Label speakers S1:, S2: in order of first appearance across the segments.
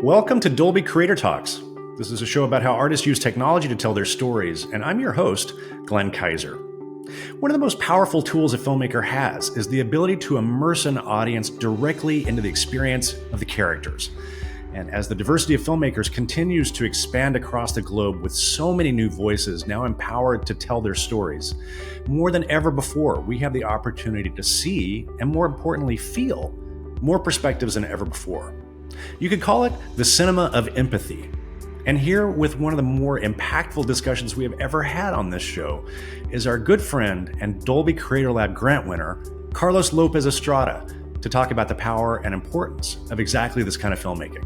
S1: Welcome to Dolby Creator Talks. This is a show about how artists use technology to tell their stories, and I'm your host, Glenn Kaiser. One of the most powerful tools a filmmaker has is the ability to immerse an audience directly into the experience of the characters. And as the diversity of filmmakers continues to expand across the globe with so many new voices now empowered to tell their stories, more than ever before, we have the opportunity to see, and more importantly, feel more perspectives than ever before. You could call it the cinema of empathy. And here, with one of the more impactful discussions we have ever had on this show, is our good friend and Dolby Creator Lab grant winner, Carlos López Estrada, to talk about the power and importance of exactly this kind of filmmaking.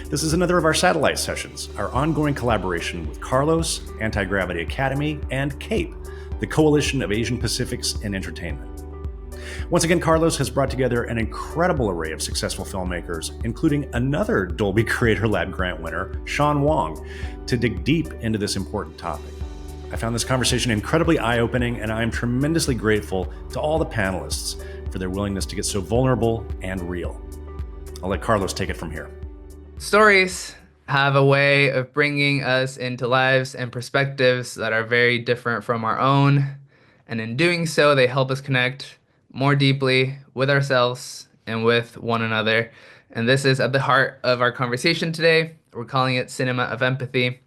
S1: This is another of our satellite sessions, our ongoing collaboration with Carlos, Antigravity Academy, and CAPE, the Coalition of Asian Pacifics in Entertainment. Once again, Carlos has brought together an incredible array of successful filmmakers, including another Dolby Creator Lab grant winner, Wang, to dig deep into this important topic. I found this conversation incredibly eye-opening, and I am tremendously grateful to all the panelists for their willingness to get so vulnerable and real. I'll let Carlos take it from here.
S2: Stories have a way of bringing us into lives and perspectives that are very different from our own, and in doing so, they help us connect more deeply with ourselves and with one another. And this is at the heart of our conversation today. We're calling it Cinema of Empathy,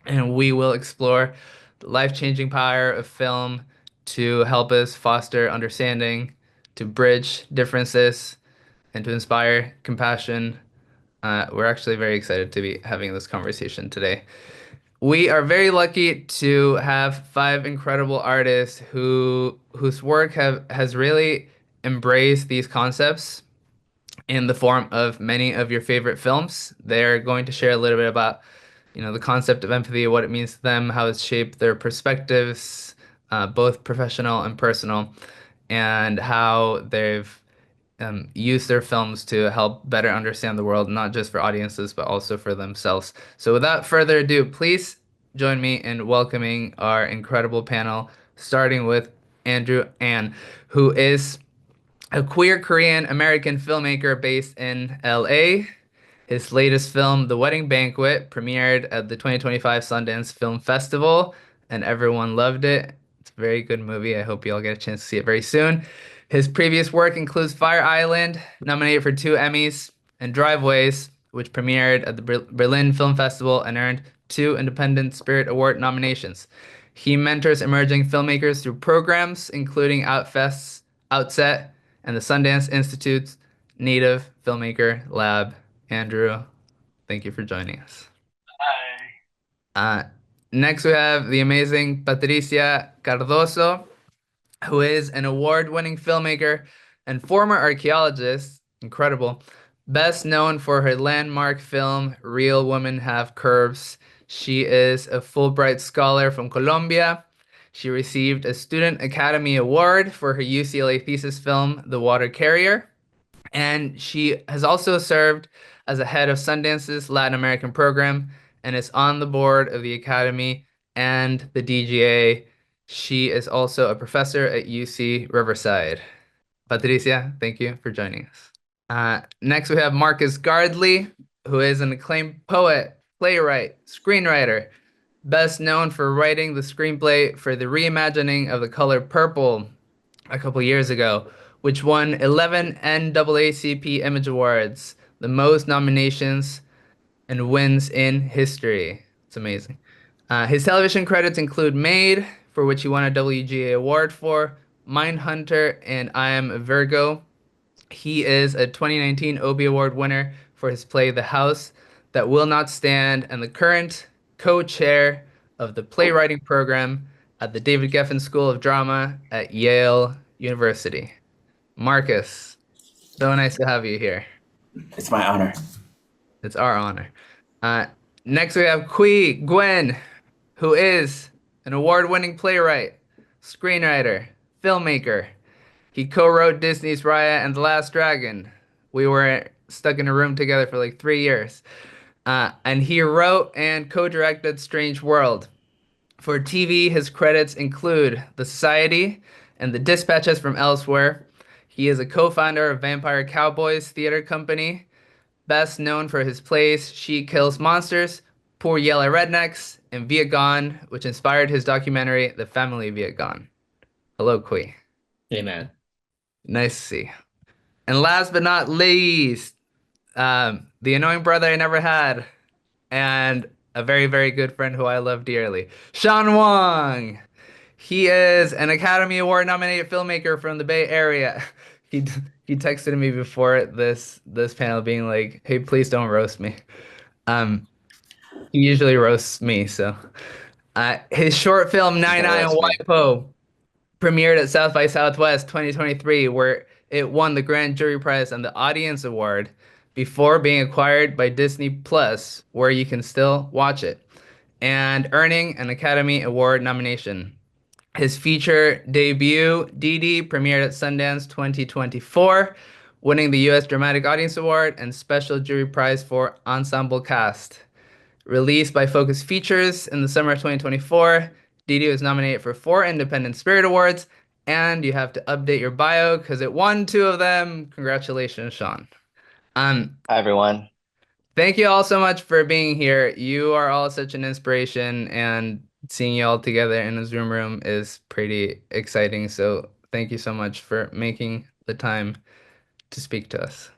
S2: and we will explore the life-changing power of film to help us foster understanding, to bridge differences, and to inspire compassion. We're actually very excited to be having this conversation today. We are very lucky to have 5 incredible artists whose work has really embraced these concepts in the form of many of your favorite films. They're going to share a little bit about, the concept of empathy, what it means to them, how it's shaped their perspectives, both professional and personal, and how they've use their films to help better understand the world, not just for audiences, but also for themselves. So without further ado, please join me in welcoming our incredible panel, starting with Andrew An, who is a queer Korean American filmmaker based in LA. His latest film, The Wedding Banquet, premiered at the 2025 Sundance Film Festival, and everyone loved it. It's a very good movie. I hope you all get a chance to see it very soon. His previous work includes Fire Island, nominated for 2 Emmys, and Driveways, which premiered at the Berlin Film Festival and earned 2 Independent Spirit Award nominations. He mentors emerging filmmakers through programs including Outfest's Outset and the Sundance Institute's Native Filmmaker Lab. Andrew, thank you for joining us.
S3: Hi.
S2: Next, we have the amazing Patricia Cardoso, who is an award-winning filmmaker and former archaeologist, incredible, best known for her landmark film, Real Women Have Curves. She is a Fulbright scholar from Colombia. She received a Student Academy Award for her UCLA thesis film, The Water Carrier. And she has also served as a head of Sundance's Latin American program and is on the board of the Academy and the DGA. She is also a professor at UC Riverside. Patricia, thank you for joining us. Next, we have Marcus Gardley, who is an acclaimed poet, playwright, screenwriter, best known for writing the screenplay for the reimagining of The Color Purple a couple years ago, which won 11 NAACP Image Awards, the most nominations and wins in history. It's amazing. His television credits include Made, for which he won a WGA award for, Mindhunter, and I Am a Virgo. He is a 2019 Obie Award winner for his play The House That Will Not Stand, and the current co-chair of the playwriting program at the David Geffen School of Drama at Yale University. Marcus, so nice to have you here.
S3: It's my honor.
S2: It's our honor. Next we have Nguyen, who is an award-winning playwright, screenwriter, filmmaker. He co-wrote Disney's Raya and the Last Dragon. We were stuck in a room together for like 3 years. And he wrote and co-directed Strange World. For TV, his credits include The Society and The Dispatches from Elsewhere. He is a co-founder of Vampire Cowboys Theater Company, best known for his plays She Kills Monsters, Poor Yellow Rednecks, and Viet Gone, which inspired his documentary The Family Viet Gone. Hello, Kui.
S4: Amen.
S2: Nice to see. And last but not least, the annoying brother I never had, and a very, very good friend who I love dearly, Sean Wang. He is an Academy Award nominated filmmaker from the Bay Area. He he texted me before this panel being like, "Hey, please don't roast me." Um, he usually roasts me, so his short film 99 Waipo premiered at South by Southwest 2023, where it won the Grand Jury Prize and the Audience Award before being acquired by Disney Plus, where you can still watch it, and earning an Academy Award nomination. His feature debut, Dìdi, premiered at Sundance 2024, winning the U.S. Dramatic Audience Award and Special Jury Prize for Ensemble Cast. Released by Focus Features in the summer of 2024, Dìdi was nominated for 4 Independent Spirit Awards, and you have to update your bio because it won 2 of them. Congratulations, Sean.
S5: Hi, everyone.
S2: Thank you all so much for being here. You are all such an inspiration, and seeing you all together in a Zoom room is pretty exciting. So thank you so much for making the time to speak to us.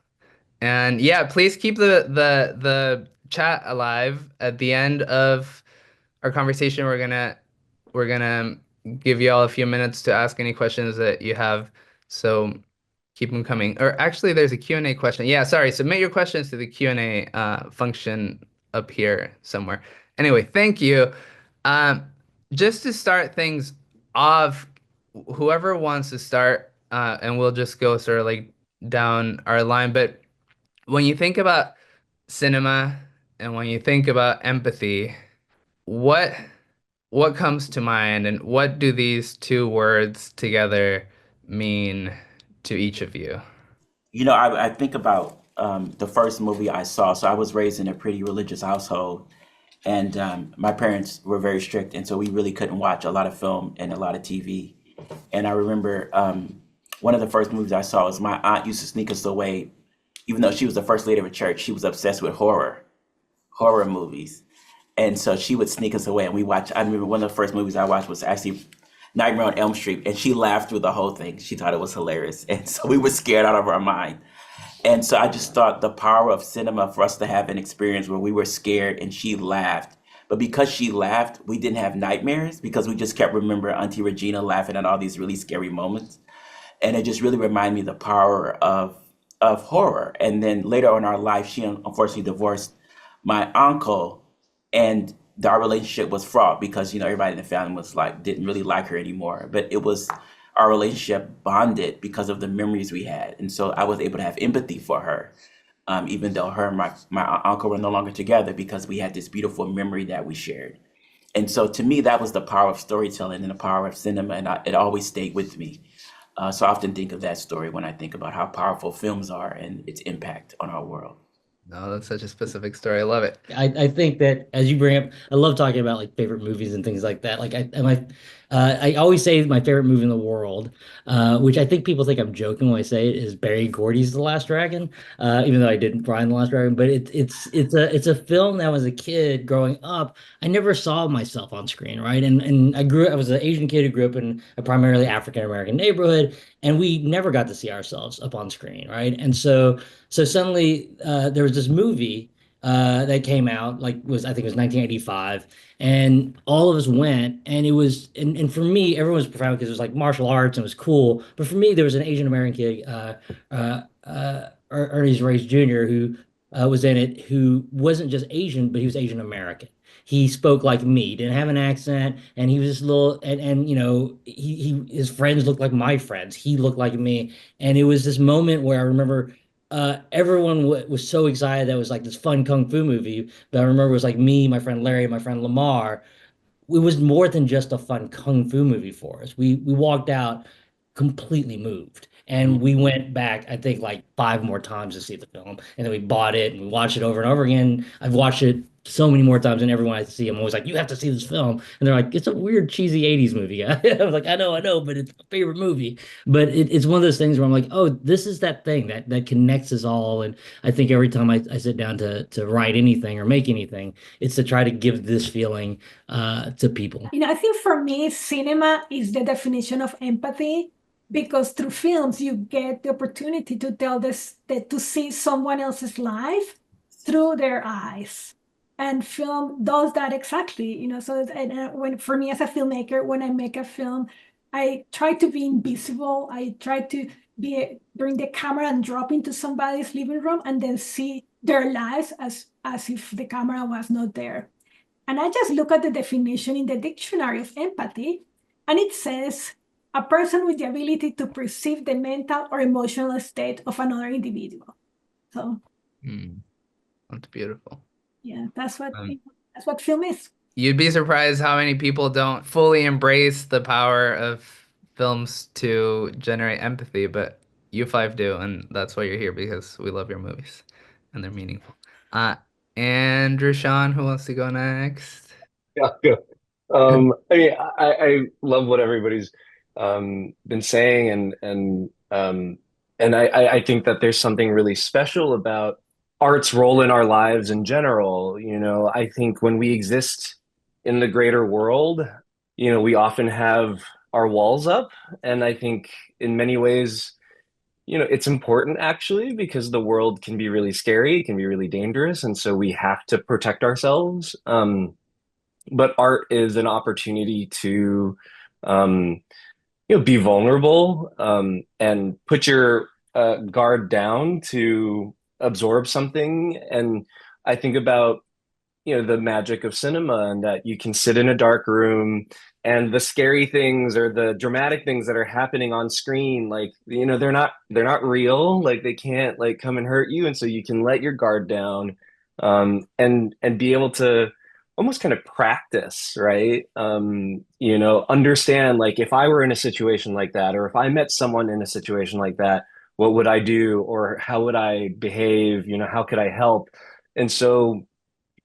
S2: And yeah, please keep the chat alive. At the end of our conversation, we're gonna give you all a few minutes to ask any questions that you have. So keep them coming. Or actually, there's a Q&A question. Yeah, sorry. Submit your questions to the Q&A function up here somewhere. Anyway, thank you. Just to start things off, whoever wants to start, and we'll just go sort of like down our line. But when you think about cinema and when you think about empathy, what comes to mind, and what do these 2 words together mean to each of you?
S3: I think about the first movie I saw. So I was raised in a pretty religious household, and my parents were very strict, and so we really couldn't watch a lot of film and a lot of TV. And I remember one of the first movies I saw was my aunt used to sneak us away, even though she was the first lady of a church. She was obsessed with horror movies, and so she would sneak us away, and we watched. I remember one of the first movies I watched was actually Nightmare on Elm Street, and she laughed through the whole thing. She thought it was hilarious, and so we were scared out of our mind. And so I just thought the power of cinema for us to have an experience where we were scared and she laughed. But because she laughed, we didn't have nightmares because we just kept remembering Auntie Regina laughing at all these really scary moments. And it just really reminded me of the power of horror. And then later on in our life, she unfortunately divorced my uncle, and our relationship was fraught because everybody in the family was like didn't really like her anymore. But it was our relationship bonded because of the memories we had, and so I was able to have empathy for her, even though her and my uncle were no longer together, because we had this beautiful memory that we shared. And so to me, that was the power of storytelling and the power of cinema, and it always stayed with me. So I often think of that story when I think about how powerful films are and its impact on our world.
S2: No, that's such a specific story. I love it.
S4: I think that as you bring up, I love talking about like favorite movies and things like that. Like I always say my favorite movie in the world, which I think people think I'm joking when I say it, is Barry Gordy's The Last Dragon. Even though I didn't Brian The Last Dragon, but it's a film that, as a kid growing up, I never saw myself on screen, right? And I was an Asian kid who grew up in a primarily African American neighborhood, and we never got to see ourselves up on screen, right? And so suddenly there was this movie that came out, I think it was 1985, and all of us went, and it was, and for me, everyone was profound because it was like martial arts and it was cool. But for me, there was an Asian American kid, Ernest Reyes Jr., who was in it, who wasn't just Asian, but he was Asian American. He spoke like me, didn't have an accent, and he was this little, and his friends looked like my friends. He looked like me, and it was this moment where I remember everyone was so excited that it was like this fun kung fu movie. But I remember it was like me, my friend Larry, my friend Lamar. It was more than just a fun kung fu movie for us. We walked out completely moved. And we went back, I think, like 5 more times to see the film. And then we bought it and we watched it over and over again. I've watched it so many more times, and everyone I see, I'm always like, "You have to see this film." And they're like, "It's a weird, cheesy '80s movie." I was like, I know, but it's my favorite movie." But it's one of those things where I'm like, "Oh, this is that thing that connects us all." And I think every time I sit down to write anything or make anything, it's to try to give this feeling to people.
S6: I think for me, cinema is the definition of empathy because through films you get the opportunity to tell to see someone else's life through their eyes, and film does that exactly. So when for me as a filmmaker, when I make a film, I try to be invisible. I try to bring the camera and drop into somebody's living room and then see their lives as if the camera was not there. And I just look at the definition in the dictionary of empathy, and it says a person with the ability to perceive the mental or emotional state of another individual. So
S2: That's beautiful.
S6: yeah, that's what film is.
S2: You'd be surprised how many people don't fully embrace the power of films to generate empathy, but you five do, and that's why you're here, because we love your movies and they're meaningful. Andrew, Sean, who wants to go next?
S7: Yeah, good. I mean, I love what everybody's been saying, and I think that there's something really special about art's role in our lives in general. I think when we exist in the greater world, we often have our walls up, and I think in many ways, it's important actually because the world can be really scary, it can be really dangerous, and so we have to protect ourselves. But art is an opportunity to be vulnerable, and put your guard down to absorb something. And I think about the magic of cinema, and that you can sit in a dark room, and the scary things or the dramatic things that are happening on screen, like they're not real, like they can't like come and hurt you, and so you can let your guard down, and be able to almost kind of practice, right? Understand, like if I were in a situation like that, or if I met someone in a situation like that, what would I do, or how would I behave? How could I help? And so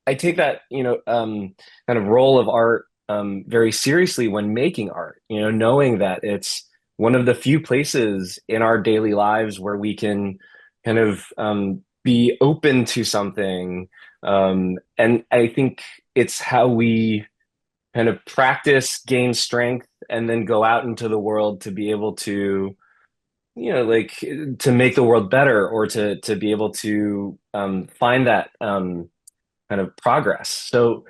S7: I take that, kind of role of art very seriously when making art, knowing that it's one of the few places in our daily lives where we can kind of be open to something. And I think it's how we kind of practice, gain strength, and then go out into the world to be able to, like to make the world better, or to be able to find that kind of progress. So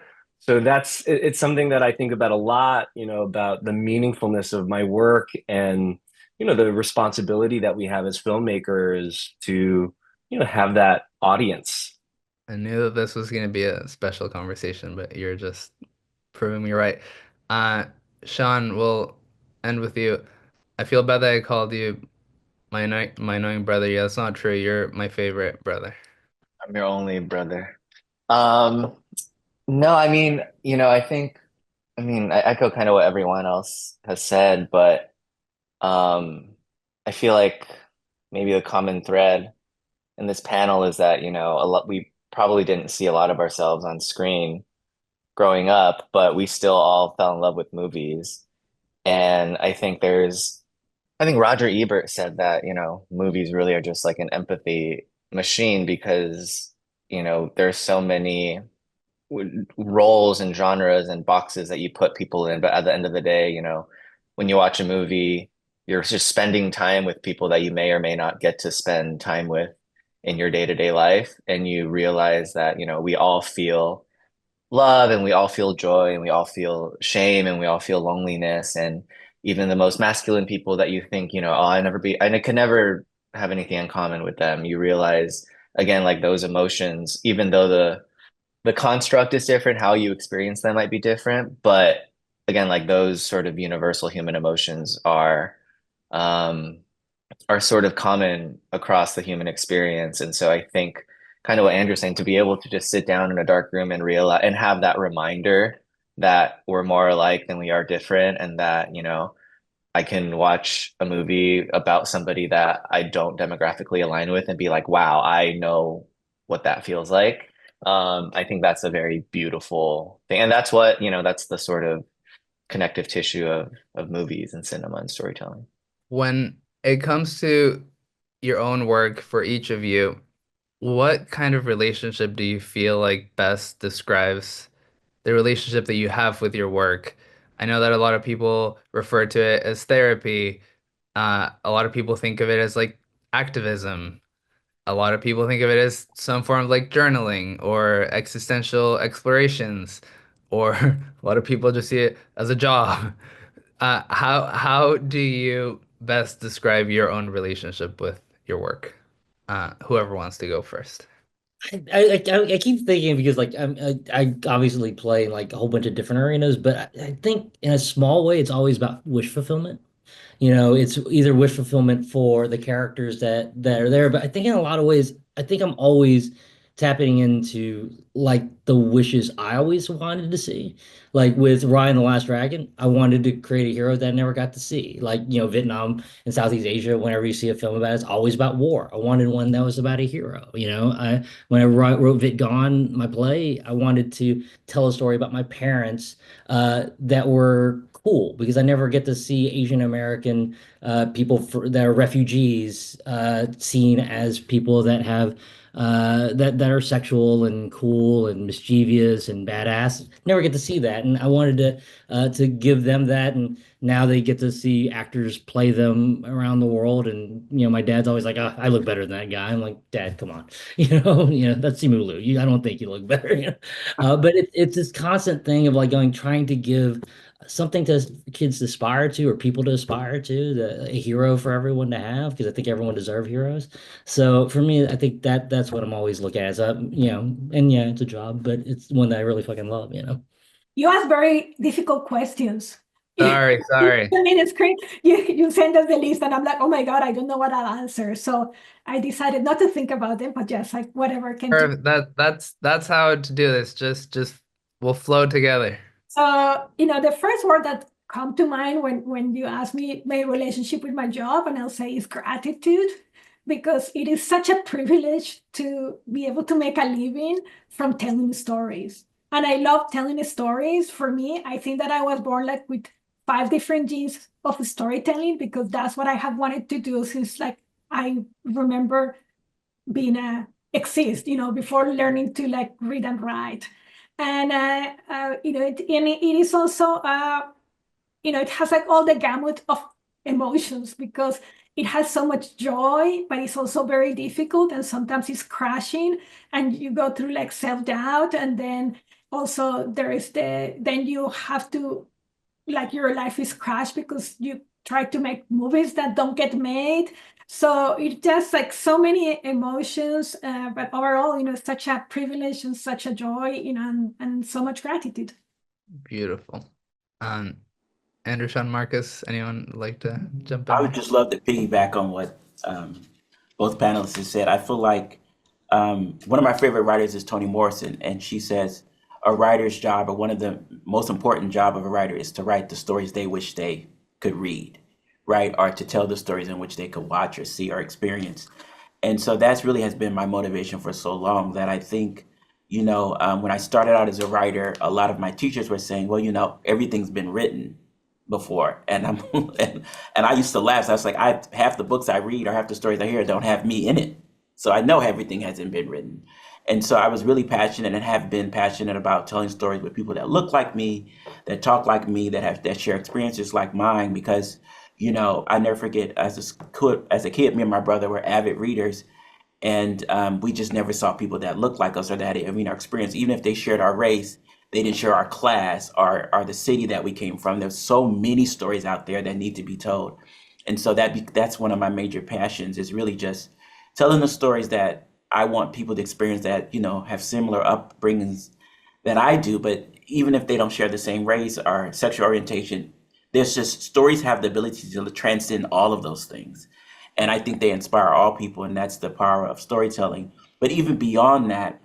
S7: it's something that I think about a lot, about the meaningfulness of my work, and the responsibility that we have as filmmakers to have that audience.
S2: I knew that this was going to be a special conversation, but you're just proving me right. Sean, we'll end with you. I feel bad that I called you my annoying brother. Yeah, that's not true. You're my favorite brother.
S5: I'm your only brother. No, I mean, I echo kind of what everyone else has said, but I feel like maybe the common thread in this panel is that, we probably didn't see a lot of ourselves on screen growing up, but we still all fell in love with movies. And I think Roger Ebert said that, movies really are just like an empathy machine because, there's so many roles and genres and boxes that you put people in. But at the end of the day, when you watch a movie, you're just spending time with people that you may or may not get to spend time with in your day-to-day life. And you realize that, we all feel love, and we all feel joy, and we all feel shame, and we all feel loneliness. And even the most masculine people that you think, I could never have anything in common with them. You realize again, like those emotions, even though the construct is different, how you experience them might be different. But again, like those sort of universal human emotions are sort of common across the human experience. And so I think kind of what Andrew's saying, to be able to just sit down in a dark room and realize and have that reminder that we're more alike than we are different, and that, I can watch a movie about somebody that I don't demographically align with and be like, wow, I know what that feels like. I think that's a very beautiful thing. And that's what, that's the sort of connective tissue of movies and cinema and storytelling.
S2: When it comes to your own work for each of you, what kind of relationship do you feel like best describes the relationship that you have with your work? I know that a lot of people refer to it as therapy. A lot of people think of it as like activism. A lot of people think of it as some form of like journaling or existential explorations, or a lot of people just see it as a job. How do you best describe your own relationship with your work? Whoever wants to go first.
S4: I keep thinking because like I obviously play in like a whole bunch of different arenas, but I think in a small way it's always about wish fulfillment. It's either wish fulfillment for the characters that are there, but I think in a lot of ways, I think I'm always tapping into like the wishes I always wanted to see. Like with Raya and the Last Dragon, I wanted to create a hero that I never got to see. Like, Vietnam and Southeast Asia, whenever you see a film about it, it's always about war. I wanted one that was about a hero. When I wrote Viet Gone, my play, I wanted to tell a story about my parents that were cool because I never get to see Asian American that are refugees seen as people that have that are sexual and cool and mischievous and badass. Never get to see that, and I wanted to give them that, and now they get to see actors play them around the world. And my dad's always like, oh, I look better than that guy. I'm like, Dad, come on, that's Simu Liu. I don't think you look better. But it's this constant thing of like trying to give something to kids to aspire to or people to aspire to, a hero for everyone to have, because I think everyone deserves heroes. So for me, I think that's what I'm always looking at. And yeah, it's a job, but it's one that I really fucking love.
S6: You ask very difficult questions.
S2: Sorry.
S6: I mean, it's great. You send us the list, and I'm like, oh my God, I don't know what I'll answer. So I decided not to think about them, but just like whatever can do.
S2: That's how to do this. Just we'll flow together.
S6: So, the first word that come to mind when you ask me my relationship with my job, and I'll say is gratitude, because it is such a privilege to be able to make a living from telling stories. And I love telling stories. For me, I think that I was born like with 5 different genes of storytelling, because that's what I have wanted to do since like I remember being exist, before learning to like read and write. And it is also it has like all the gamut of emotions, because it has so much joy, but it's also very difficult, and sometimes it's crashing, and you go through like self-doubt, and then also then you have to, like, your life is crashed because you try to make movies that don't get made. So it's just like so many emotions, but overall, such a privilege and such a joy, and so much gratitude.
S2: Beautiful. Andrew, Sean, Marcus, anyone like to jump in?
S3: I would just love to piggyback on what both panelists have said. I feel like one of my favorite writers is Toni Morrison, and she says a writer's job, or one of the most important job of a writer, is to write the stories they wish they could read, right? Or to tell the stories in which they could watch or see or experience. And so that's really has been my motivation for so long, that I think, when I started out as a writer, a lot of my teachers were saying, well, everything's been written before. And I'm and I used to laugh. So I was like, half the books I read or half the stories I hear don't have me in it. So I know everything hasn't been written. And so I was really passionate and have been passionate about telling stories with people that look like me, that talk like me, that share experiences like mine. Because, I never forget, as a kid, me and my brother were avid readers, and we just never saw people that looked like us or that had our experience. Even if they shared our race, they didn't share our class or the city that we came from. There's so many stories out there that need to be told. And so that's one of my major passions, is really just telling the stories that I want people to experience, that, have similar upbringings that I do. But even if they don't share the same race or sexual orientation, there's just stories have the ability to transcend all of those things. And I think they inspire all people, and that's the power of storytelling. But even beyond that,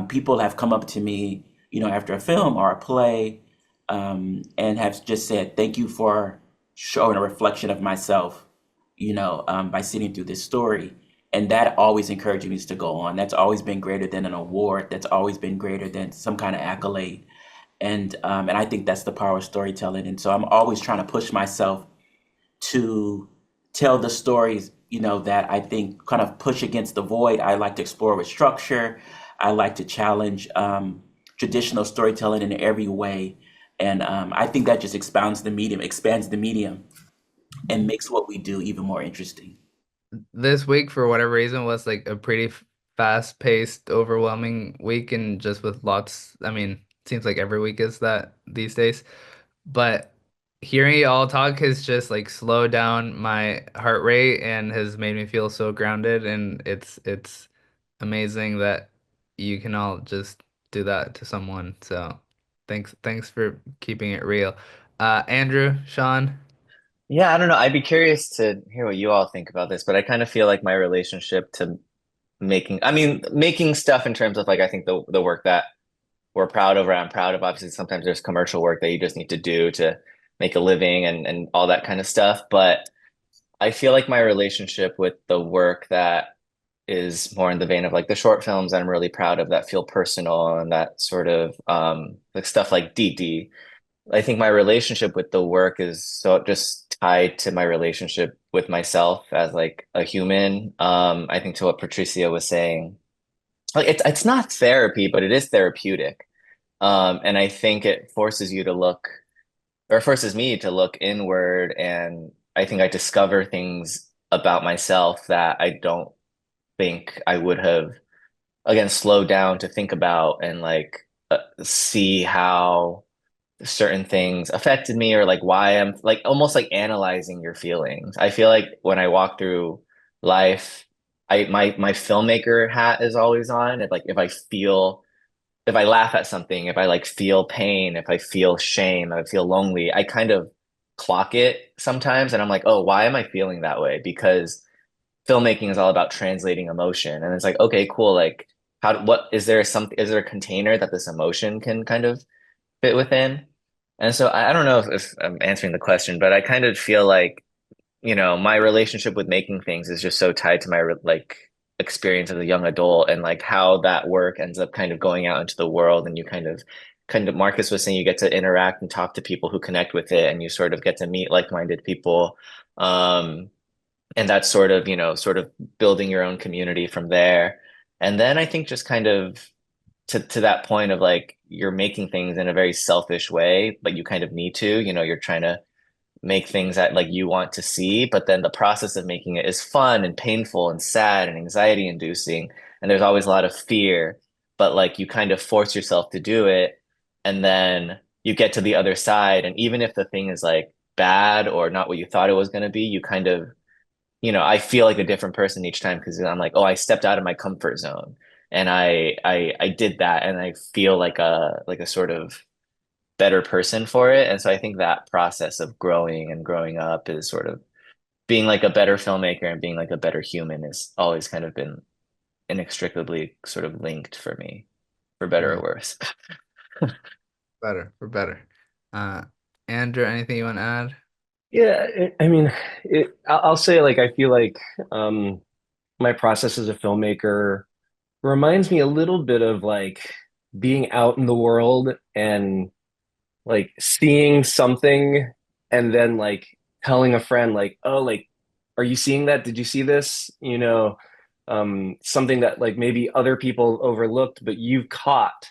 S3: people have come up to me, after a film or a play, and have just said, thank you for showing a reflection of myself, by sitting through this story. And that always encourages me to go on. That's always been greater than an award. That's always been greater than some kind of accolade. And I think that's the power of storytelling. And so I'm always trying to push myself to tell the stories, that I think kind of push against the void. I like to explore with structure. I like to challenge traditional storytelling in every way. And I think that just expands the medium, and makes what we do even more interesting.
S2: This week, for whatever reason, was like a pretty fast-paced, overwhelming week, and just with lots. I mean, it seems like every week is that these days. But hearing you all talk has just like slowed down my heart rate and has made me feel so grounded. And it's amazing that you can all just do that to someone. So thanks for keeping it real. Andrew, Sean.
S5: Yeah, I don't know. I'd be curious to hear what you all think about this, but I kind of feel like my relationship to making stuff in terms of like I think the work that we're proud of or I'm proud of. Obviously, sometimes there's commercial work that you just need to do to make a living and all that kind of stuff. But I feel like my relationship with the work that is more in the vein of like the short films that I'm really proud of that feel personal and that sort of like stuff like Dìdi. I think my relationship with the work is so just tied to my relationship with myself as like a human. I think to what Patricia was saying, like it's not therapy, but it is therapeutic. And I think it forces you to look, or forces me to look inward, and I think I discover things about myself that I don't think I would have, again, slowed down to think about and like see how certain things affected me or like why I'm like almost like analyzing your feelings. I feel like when I walk through life, my filmmaker hat is always on. If like if I laugh at something, if I like feel pain, if I feel shame, if I feel lonely, I kind of clock it sometimes and I'm like, oh, why am I feeling that way? Because filmmaking is all about translating emotion. And it's like, okay, cool. Like what is there a container that this emotion can kind of fit within? And so I don't know if I'm answering the question, but I kind of feel like, my relationship with making things is just so tied to my like experience as a young adult and like how that work ends up kind of going out into the world. And you kind of Marcus was saying, you get to interact and talk to people who connect with it, and you sort of get to meet like-minded people. And that's sort of building your own community from there. And then I think just kind of to that point of like you're making things in a very selfish way, but you kind of need to, you're trying to make things that like you want to see, but then the process of making it is fun and painful and sad and anxiety inducing. And there's always a lot of fear, but like you kind of force yourself to do it. And then you get to the other side. And even if the thing is like bad or not what you thought it was going to be, you kind of, I feel like a different person each time because I'm like, oh, I stepped out of my comfort zone and I did that, and I feel like a sort of better person for it. And so I think that process of growing and growing up is sort of being like a better filmmaker and being like a better human has always kind of been inextricably sort of linked for me, for better or worse.
S2: Better, for better. Andrew, anything you want to add?
S7: Yeah, I mean, I'll say like I feel like my process as a filmmaker reminds me a little bit of like being out in the world and like seeing something and then like telling a friend like, oh, like, are you seeing that? Did you see this? Something that like maybe other people overlooked, but you've caught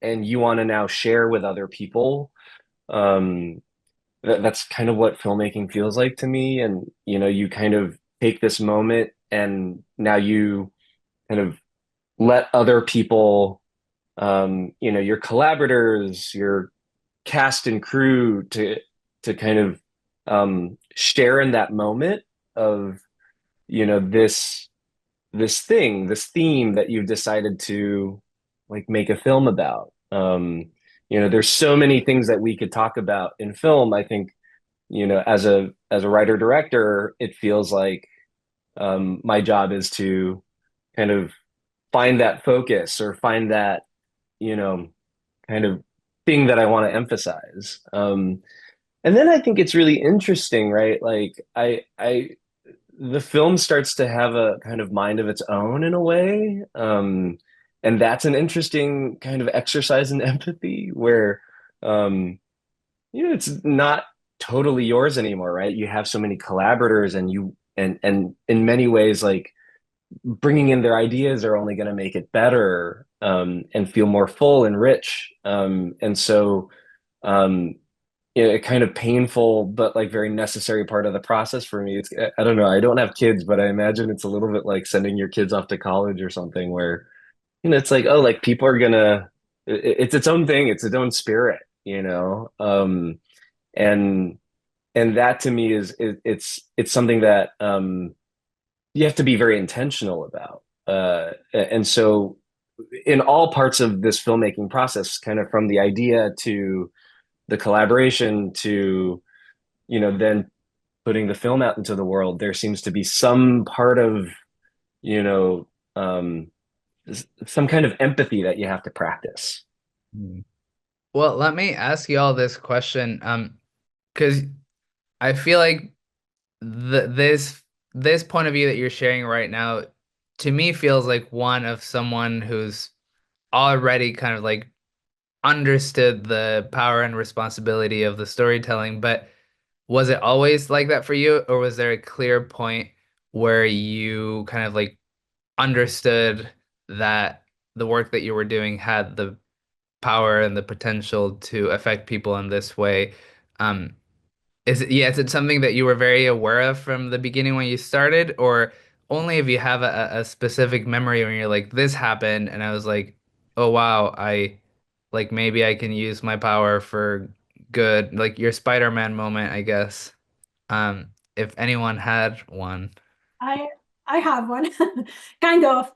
S7: and you want to now share with other people. Um, that's kind of what filmmaking feels like to me. And, you kind of take this moment and now you kind of let other people, your collaborators, your cast and crew to kind of share in that moment of this theme that you've decided to like make a film about. There's so many things that we could talk about in film. I think as a writer director, it feels like my job is to kind of find that focus or find that kind of thing that I want to emphasize. and then I think it's really interesting, right? Like the film starts to have a kind of mind of its own in a way. And that's an interesting kind of exercise in empathy where, um, it's not totally yours anymore, right? You have so many collaborators and in many ways, like bringing in their ideas are only going to make it better, and feel more full and rich. And so, um, a kind of painful but like very necessary part of the process for me. It's, I don't know, I don't have kids, but I imagine it's a little bit like sending your kids off to college or something where, it's like, oh, like people are gonna, it's its own thing, it's its own spirit, and that to me it's something that you have to be very intentional about. And so in all parts of this filmmaking process, kind of from the idea to the collaboration to, then putting the film out into the world, there seems to be some part of, you know, um, some kind of empathy that you have to practice.
S2: Well, let me ask you all this question, because I feel like this point of view that you're sharing right now, to me, feels like one of someone who's already kind of like understood the power and responsibility of the storytelling. But was it always like that for you, or was there a clear point where you kind of like understood that the work that you were doing had the power and the potential to affect people in this way? Um, is it something that you were very aware of from the beginning when you started, or only if you have a specific memory when you're like, this happened, and I was like, oh wow, I like maybe I can use my power for good, like your Spider-Man moment, I guess. If anyone had one.
S6: I I have one, kind of.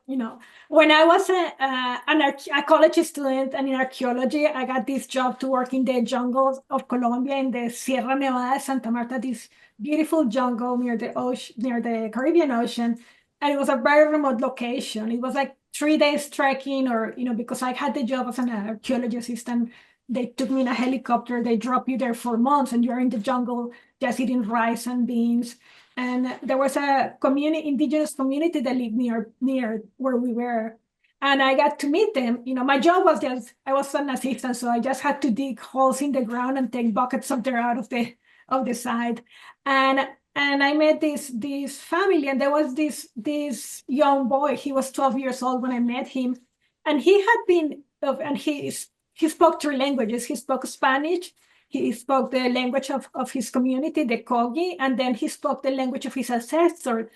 S6: When I was a college student and in archaeology, I got this job to work in the jungles of Colombia in the Sierra Nevada de Santa Marta, this beautiful jungle near the ocean, near the Caribbean Ocean, and it was a very remote location. It was like 3 days trekking, or because I had the job as an archaeology assistant, they took me in a helicopter. They drop you there for months, and you're in the jungle just eating rice and beans. And there was a indigenous community that lived near where we were. And I got to meet them. My job was I was an assistant, so I just had to dig holes in the ground and take buckets of dirt out of the side. And I met this family, and there was this young boy. He was 12 years old when I met him. And he had been, and he spoke 3 languages. He spoke Spanish, he spoke the language of his community, the Kogi, and then he spoke the language of his ancestors,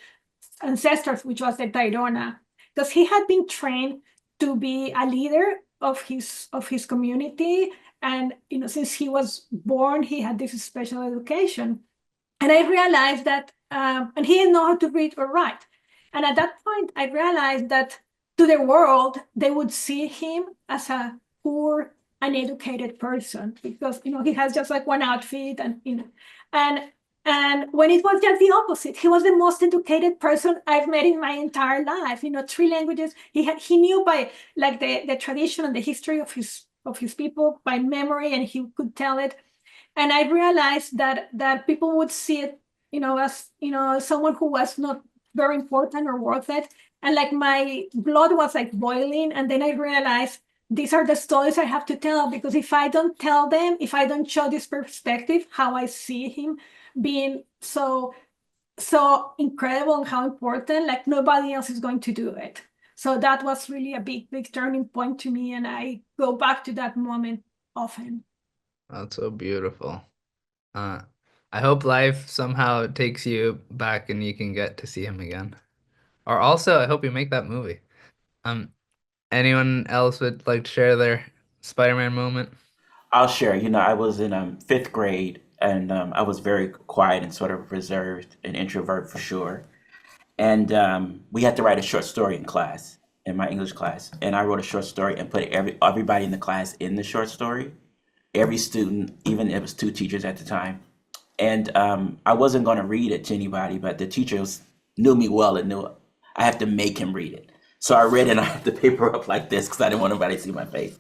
S6: which was the Tairona, because he had been trained to be a leader of his community. And since he was born, he had this special education. And I realized that, and he didn't know how to read or write. And at that point, I realized that to the world, they would see him as a poor, uneducated person, because he has just like one outfit, and when it was just the opposite, he was the most educated person I've met in my entire life. 3 languages. He knew by like the tradition and the history of his people by memory, and he could tell it. And I realized that people would see it, as someone who was not very important or worth it. And like my blood was like boiling. And then I realized these are the stories I have to tell, because if I don't tell them, if I don't show this perspective, how I see him being so incredible and how important, like nobody else is going to do it. So that was really a big turning point to me, and I go back to that moment often.
S2: That's so beautiful. I hope life somehow takes you back and you can get to see him again. Or also, I hope you make that movie. Anyone else would like to share their Spider-Man moment?
S3: I'll share. I was in 5th grade, and I was very quiet and sort of reserved, an introvert for sure. And we had to write a short story in class, in my English class. And I wrote a short story and put everybody in the class in the short story. Every student, even it was 2 teachers at the time. And I wasn't going to read it to anybody, but the teachers knew me well and knew I have to make him read it. So I read it, and I had the paper up like this because I didn't want nobody to see my face.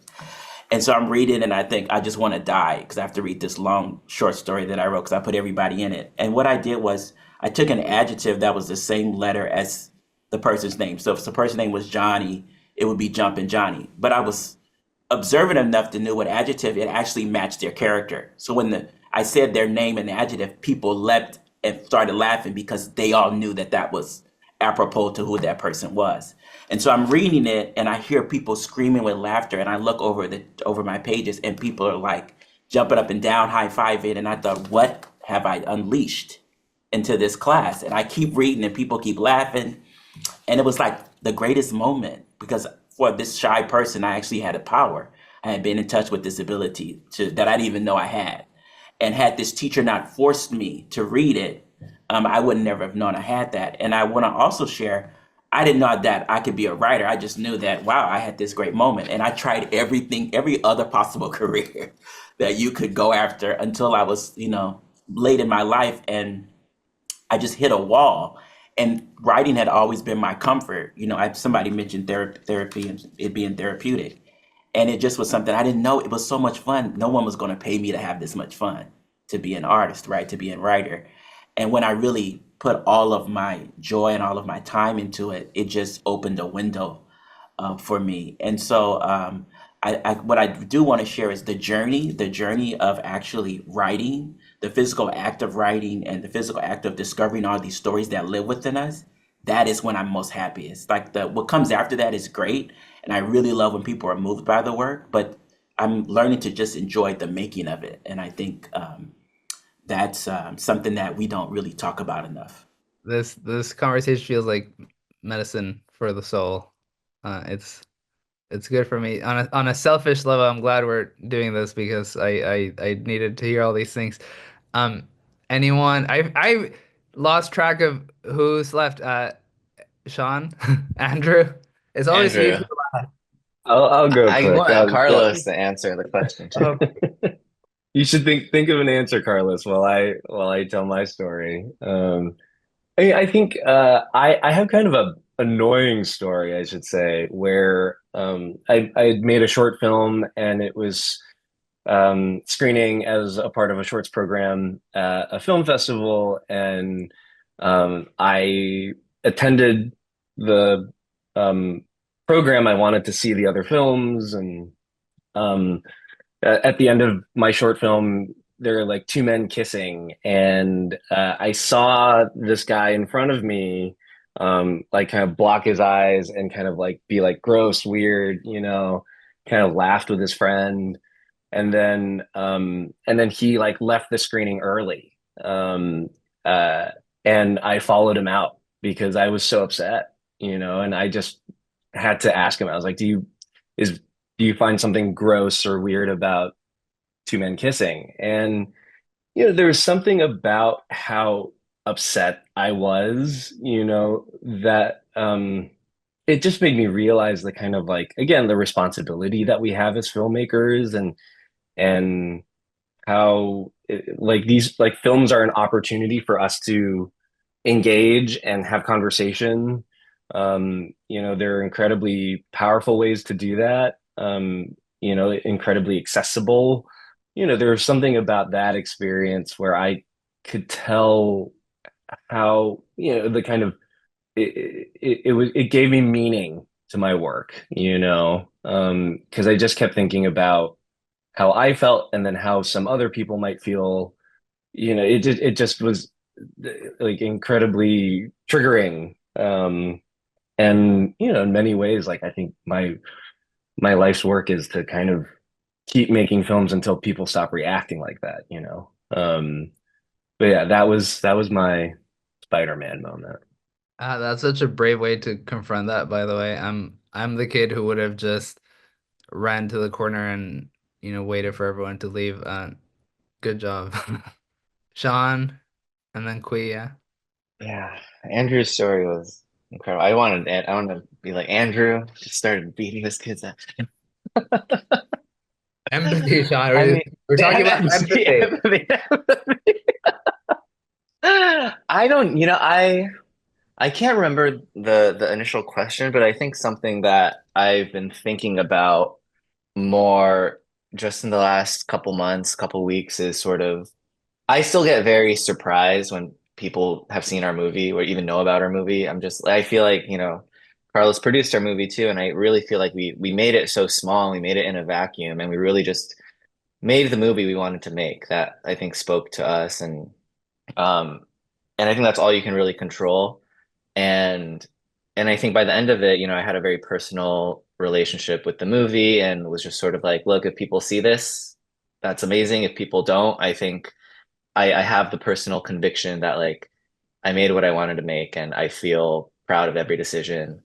S3: And so I'm reading and I think I just want to die because I have to read this long short story that I wrote because I put everybody in it. And what I did was I took an adjective that was the same letter as the person's name. So if the person's name was Johnny, it would be Jumpin' Johnny. But I was observant enough to know what adjective it actually matched their character. So when I said their name and the adjective, people leapt and started laughing because they all knew that that was apropos to who that person was. And so I'm reading it and I hear people screaming with laughter and I look over my pages and people are like jumping up and down, high-fiving, and I thought, what have I unleashed into this class? And I keep reading and people keep laughing. And it was like the greatest moment because for this shy person, I actually had a power. I had been in touch with this ability that I didn't even know I had. And had this teacher not forced me to read it, I would never have known I had that. And I want to also share, I didn't know that I could be a writer. I just knew that, wow, I had this great moment. And I tried everything, every other possible career that you could go after until I was, late in my life. And I just hit a wall. And writing had always been my comfort. Somebody mentioned therapy and it being therapeutic. And it just was something I didn't know. It was so much fun. No one was going to pay me to have this much fun, to be an artist, right? To be a writer. And when I really put all of my joy and all of my time into it, it just opened a window for me. And so what I do want to share is the journey of actually writing, the physical act of writing and the physical act of discovering all these stories that live within us. That is when I'm most happiest. Like what comes after that is great. And I really love when people are moved by the work, but I'm learning to just enjoy the making of it. And I think that's something that we don't really talk about enough.
S2: This conversation feels like medicine for the soul. It's good for me. On a selfish level, I'm glad we're doing this because I needed to hear all these things. Anyone? I lost track of who's left. Sean, Andrew. It's always you.
S5: Andrew,
S7: I'll go
S5: I
S7: quick.
S5: want Carlos to answer the question too.
S7: You should think of an answer, Carlos, while I tell my story. I think I have kind of a annoying story, I should say, where I had made a short film and it was screening as a part of a shorts program at a film festival, and I attended the program. I wanted to see the other films, and at the end of my short film, there are like two men kissing, and I saw this guy in front of me, like kind of block his eyes and kind of like be like gross, weird, kind of laughed with his friend, and then he like left the screening early, and I followed him out because I was so upset, and I just had to ask him. I was like, do you find something gross or weird about two men kissing? And there was something about how upset I was, that it just made me realize the kind of like, again, the responsibility that we have as filmmakers, and how like these like films are an opportunity for us to engage and have conversation. There are incredibly powerful ways to do that. Incredibly accessible. There was something about that experience where I could tell how, the kind of it gave me meaning to my work, because I just kept thinking about how I felt and then how some other people might feel. It just was like incredibly triggering. And in many ways, like I think my life's work is to kind of keep making films until people stop reacting like that. But yeah, that was my Spider-Man moment.
S2: That's such a brave way to confront that, by the way. I'm the kid who would have just ran to the corner and waited for everyone to leave. Good job. Sean, and then Kui, yeah.
S5: Yeah, Andrew's story was incredible. I wanted to be like Andrew, just started beating this kid's ass.
S2: Empathy, Sean.
S5: I mean,
S2: We're talking about empathy.
S5: empathy. I don't, I can't remember the initial question, but I think something that I've been thinking about more just in the last couple months, couple weeks is sort of, I still get very surprised when people have seen our movie or even know about our movie. I feel like, Carlos produced our movie too, and I really feel like we made it so small, we made it in a vacuum, and we really just made the movie we wanted to make that I think spoke to us, um and I think that's all you can really control. And I think by the end of it, I had a very personal relationship with the movie and was just sort of like, look, if people see this, that's amazing. If people don't, I think I have the personal conviction that like I made what I wanted to make and I feel proud of every decision.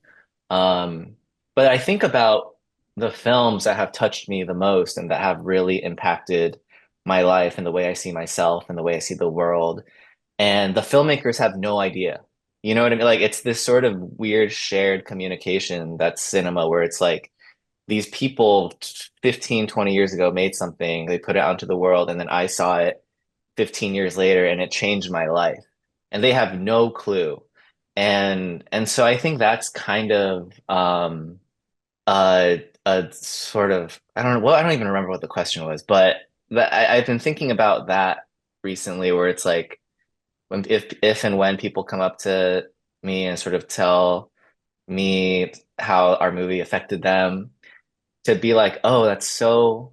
S5: Um, but I think about the films that have touched me the most and that have really impacted my life and the way I see myself and the way I see the world. And the filmmakers have no idea. You know what I mean? Like it's this sort of weird shared communication that's cinema where it's like these people 15, 20 years ago made something, they put it out into the world, and then I saw it 15 years later and it changed my life. And they have no clue. And so I think that's kind of a sort of I don't know, well, I don't even remember what the question was, but I've been thinking about that recently where it's like when if and when people come up to me and sort of tell me how our movie affected them, to be like, oh, that's so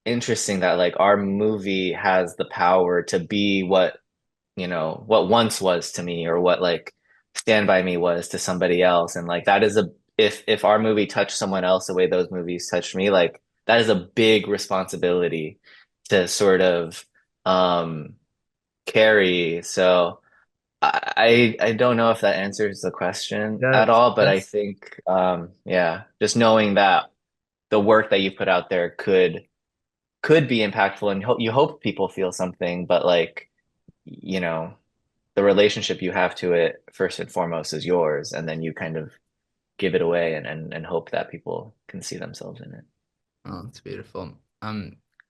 S5: interesting that like our movie has the power to be what, what once was to me or what like Stand By Me was to somebody else. And like that is a if our movie touched someone else the way those movies touched me, like that is a big responsibility to sort of um carry. So I don't know if that answers the question at
S2: That's
S5: all, but I
S2: that's
S5: think yeah, just knowing that the work that you put out there could be impactful and you hope people feel something, but like, you know, the relationship you have to it first and foremost is yours, and then you kind of give it away and hope that people can see themselves in it.
S2: oh, it's beautiful.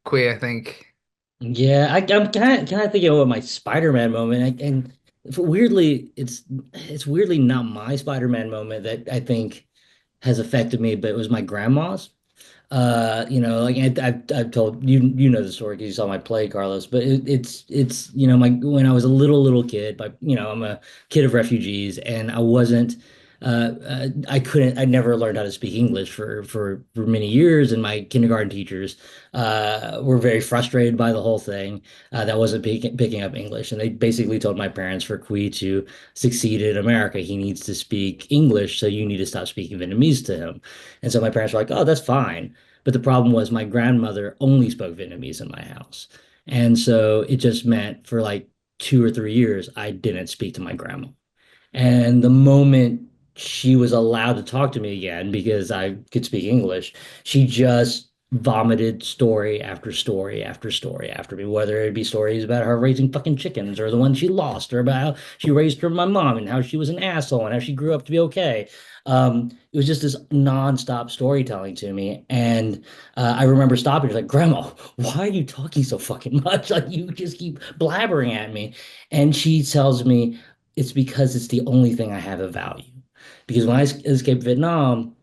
S2: Kui, I think.
S4: Yeah, I'm kind of thinking about my Spider-Man moment, and weirdly, it's weirdly not my Spider-Man moment that I think has affected me, but it was my grandma's. Like I've told you, know the story because you saw my play, Carlos. But it's my when I was a little kid, but I'm a kid of refugees, and I wasn't. I never learned how to speak English for many years, and my kindergarten teachers were very frustrated by the whole thing. That wasn't picking up English, and they basically told my parents for Kui to succeed in America, he needs to speak English, so you need to stop speaking Vietnamese to him. And so my parents were like, "Oh, that's fine." But the problem was my grandmother only spoke Vietnamese in my house. And so it just meant for like 2 or 3 years, I didn't speak to my grandma. And the moment she was allowed to talk to me again because I could speak English, she just vomited story after story after story after me, whether it be stories about her raising fucking chickens or the one she lost, or about how she raised her my mom and how she was an asshole and how she grew up to be okay. It was just this nonstop storytelling to me. And I remember stopping her like, Grandma, why are you talking so fucking much? Like you just keep blabbering at me. And she tells me, it's because it's the only thing I have of value. Because when I escaped Vietnam,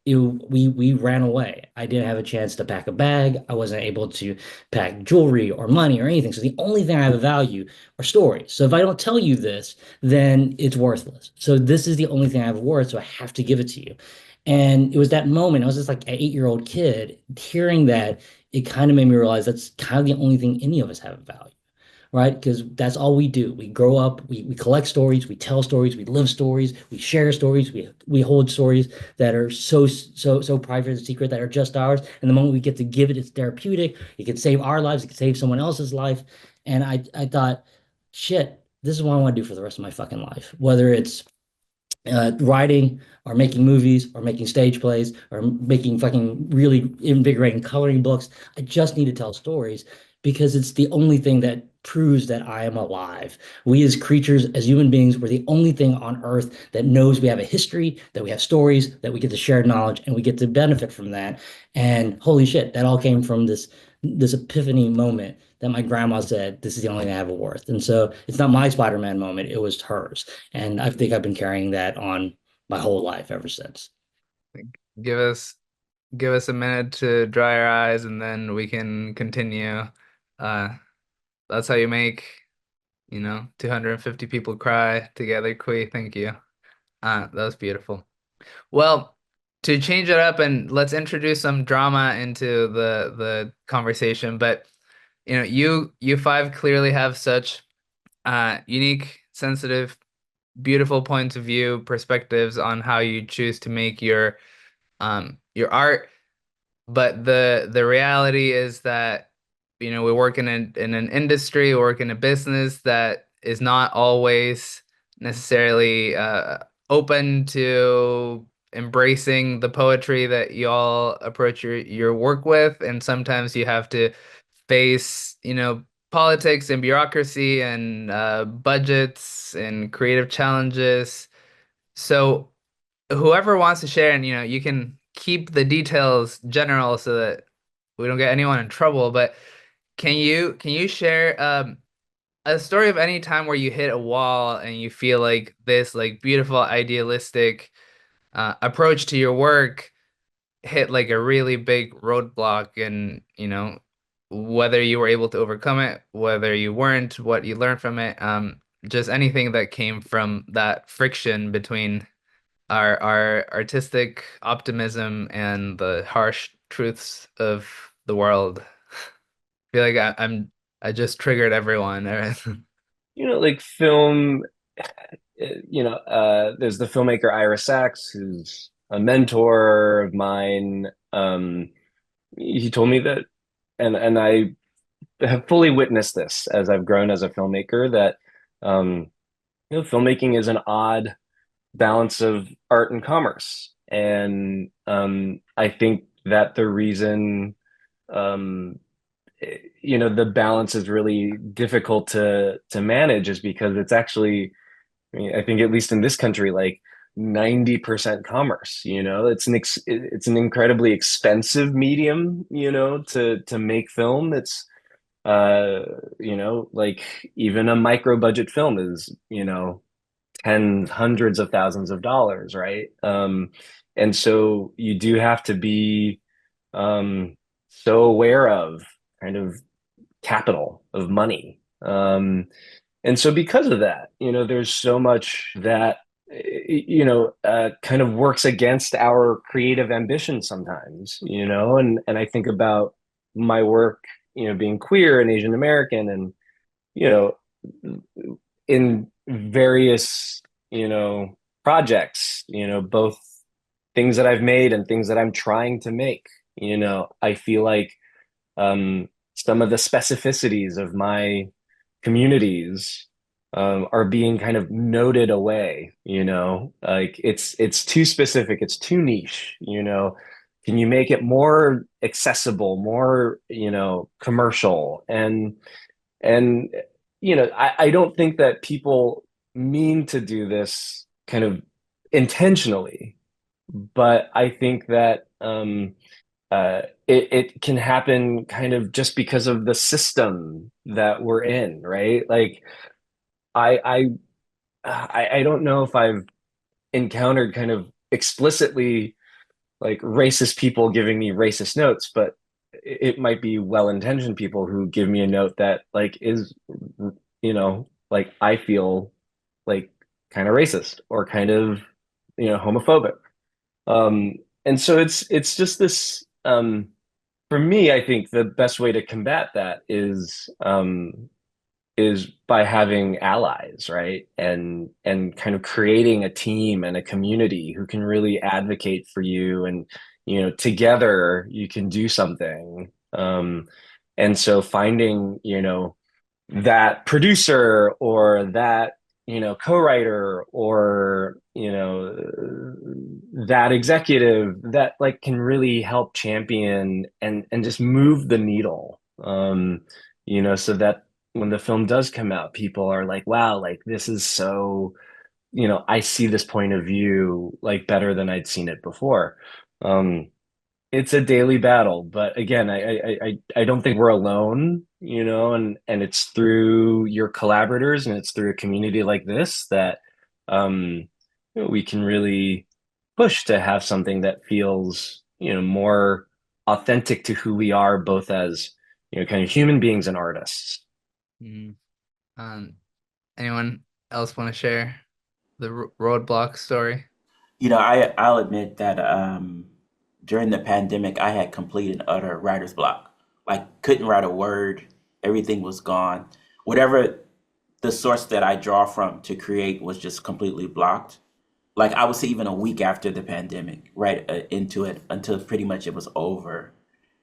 S4: we ran away. I didn't have a chance to pack a bag. I wasn't able to pack jewelry or money or anything. So the only thing I have of value are stories. So if I don't tell you this, then it's worthless. So this is the only thing I have of worth. So I have to give it to you. And it was that moment. I was just like an 8-year-old kid hearing that. It kind of made me realize that's kind of the only thing any of us have of value, right? Because that's all we do. We grow up, we collect stories, we tell stories, we live stories, we share stories, we hold stories that are so private and secret that are just ours. And the moment we get to give it, it's therapeutic. It can save our lives, it can save someone else's life. And I thought, shit, this is what I want to do for the rest of my fucking life. Whether it's writing or making movies or making stage plays or making fucking really invigorating coloring books. I just need to tell stories because it's the only thing that proves that I am alive. We as creatures, as human beings, we're the only thing on earth that knows we have a history, that we have stories, that we get to share knowledge, and we get to benefit from that. And holy shit, that all came from this epiphany moment that my grandma said, this is the only thing I have a worth. And so it's not my Spider-Man moment, it was hers. And I think I've been carrying that on my whole life ever since.
S2: Give us give us a minute to dry our eyes and then we can continue. That's how you make, 250 people cry together. Kui, thank you. That was beautiful. Well, to change it up and let's introduce some drama into the conversation, but you five clearly have such unique, sensitive, beautiful points of view, perspectives on how you choose to make your art. But the reality is that we work in an industry, we work in a business that is not always necessarily open to embracing the poetry that y'all approach your work with, and sometimes you have to face politics and bureaucracy and budgets and creative challenges. So whoever wants to share, and you can keep the details general so that we don't get anyone in trouble, but can you share a story of any time where you hit a wall and you feel like this like beautiful idealistic approach to your work hit like a really big roadblock, and whether you were able to overcome it, whether you weren't, what you learned from it, just anything that came from that friction between our artistic optimism and the harsh truths of the world. I feel like I just triggered everyone.
S7: Like film, there's the filmmaker Ira Sachs, who's a mentor of mine. He told me that, and I have fully witnessed this as I've grown as a filmmaker, that filmmaking is an odd balance of art and commerce. And I think that the reason the balance is really difficult to manage is because it's actually, I think at least in this country, like 90% commerce. It's an incredibly expensive medium, to make film. It's like even a micro budget film is, tens, hundreds of thousands of dollars, right? And so you do have to be so aware of kind of capital, of money. And so because of that, there's so much that kind of works against our creative ambition sometimes, and I think about my work, being queer and Asian American, and in various projects, both things that I've made and things that I'm trying to make. I feel like some of the specificities of my communities are being kind of noted away. Like it's too specific, it's too niche. Can you make it more accessible, more commercial? And I don't think that people mean to do this kind of intentionally, but I think that it can happen kind of just because of the system that we're in, right? Like I don't know if I've encountered kind of explicitly like racist people giving me racist notes, but it might be well-intentioned people who give me a note that like is, like I feel like kind of racist or kind of, homophobic. And so it's just this, for me, I think the best way to combat that is by having allies, right? And kind of creating a team and a community who can really advocate for you, and together you can do something. And so finding that producer or that co-writer or that executive that like can really help champion and just move the needle, so that when the film does come out, people are like, wow, like this is so, I see this point of view like better than I'd seen it before. It's a daily battle, but again, I don't think we're alone, and it's through your collaborators and it's through a community like this that we can really push to have something that feels, more authentic to who we are, both as, kind of human beings and artists.
S2: Mm. Anyone else want to share the roadblock story?
S3: I'll admit that during the pandemic, I had complete and utter writer's block. Like, couldn't write a word. Everything was gone. Whatever the source that I draw from to create was just completely blocked. Like, I would say even a week after the pandemic, right into it, until pretty much it was over.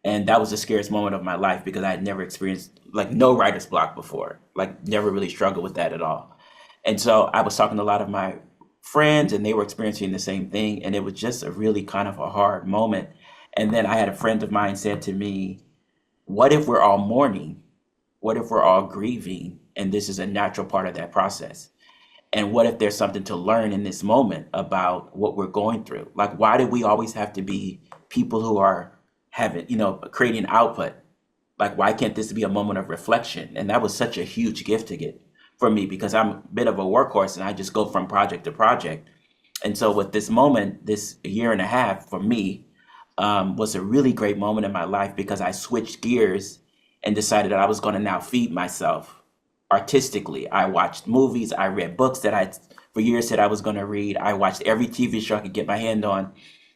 S3: And that was the scariest moment of my life because I had never experienced like no writer's block before, like never really struggled with that at all. And so I was talking to a lot of my friends and they were experiencing the same thing. And it was just a really kind of a hard moment. And then I had a friend of mine said to me, what if we're all mourning? What if we're all grieving? And this is a natural part of that process. And what if there's something to learn in this moment about what we're going through? Like, why do we always have to be people who are having, creating output? Like, why can't this be a moment of reflection? And that was such a huge gift to get for me because I'm a bit of a workhorse and I just go from project to project. And so with this moment, this year and a half for me was a really great moment in my life because I switched gears and decided that I was going to now feed myself artistically. I watched movies, I read books that I for years said I was going to read. I watched every TV show I could get my hand on.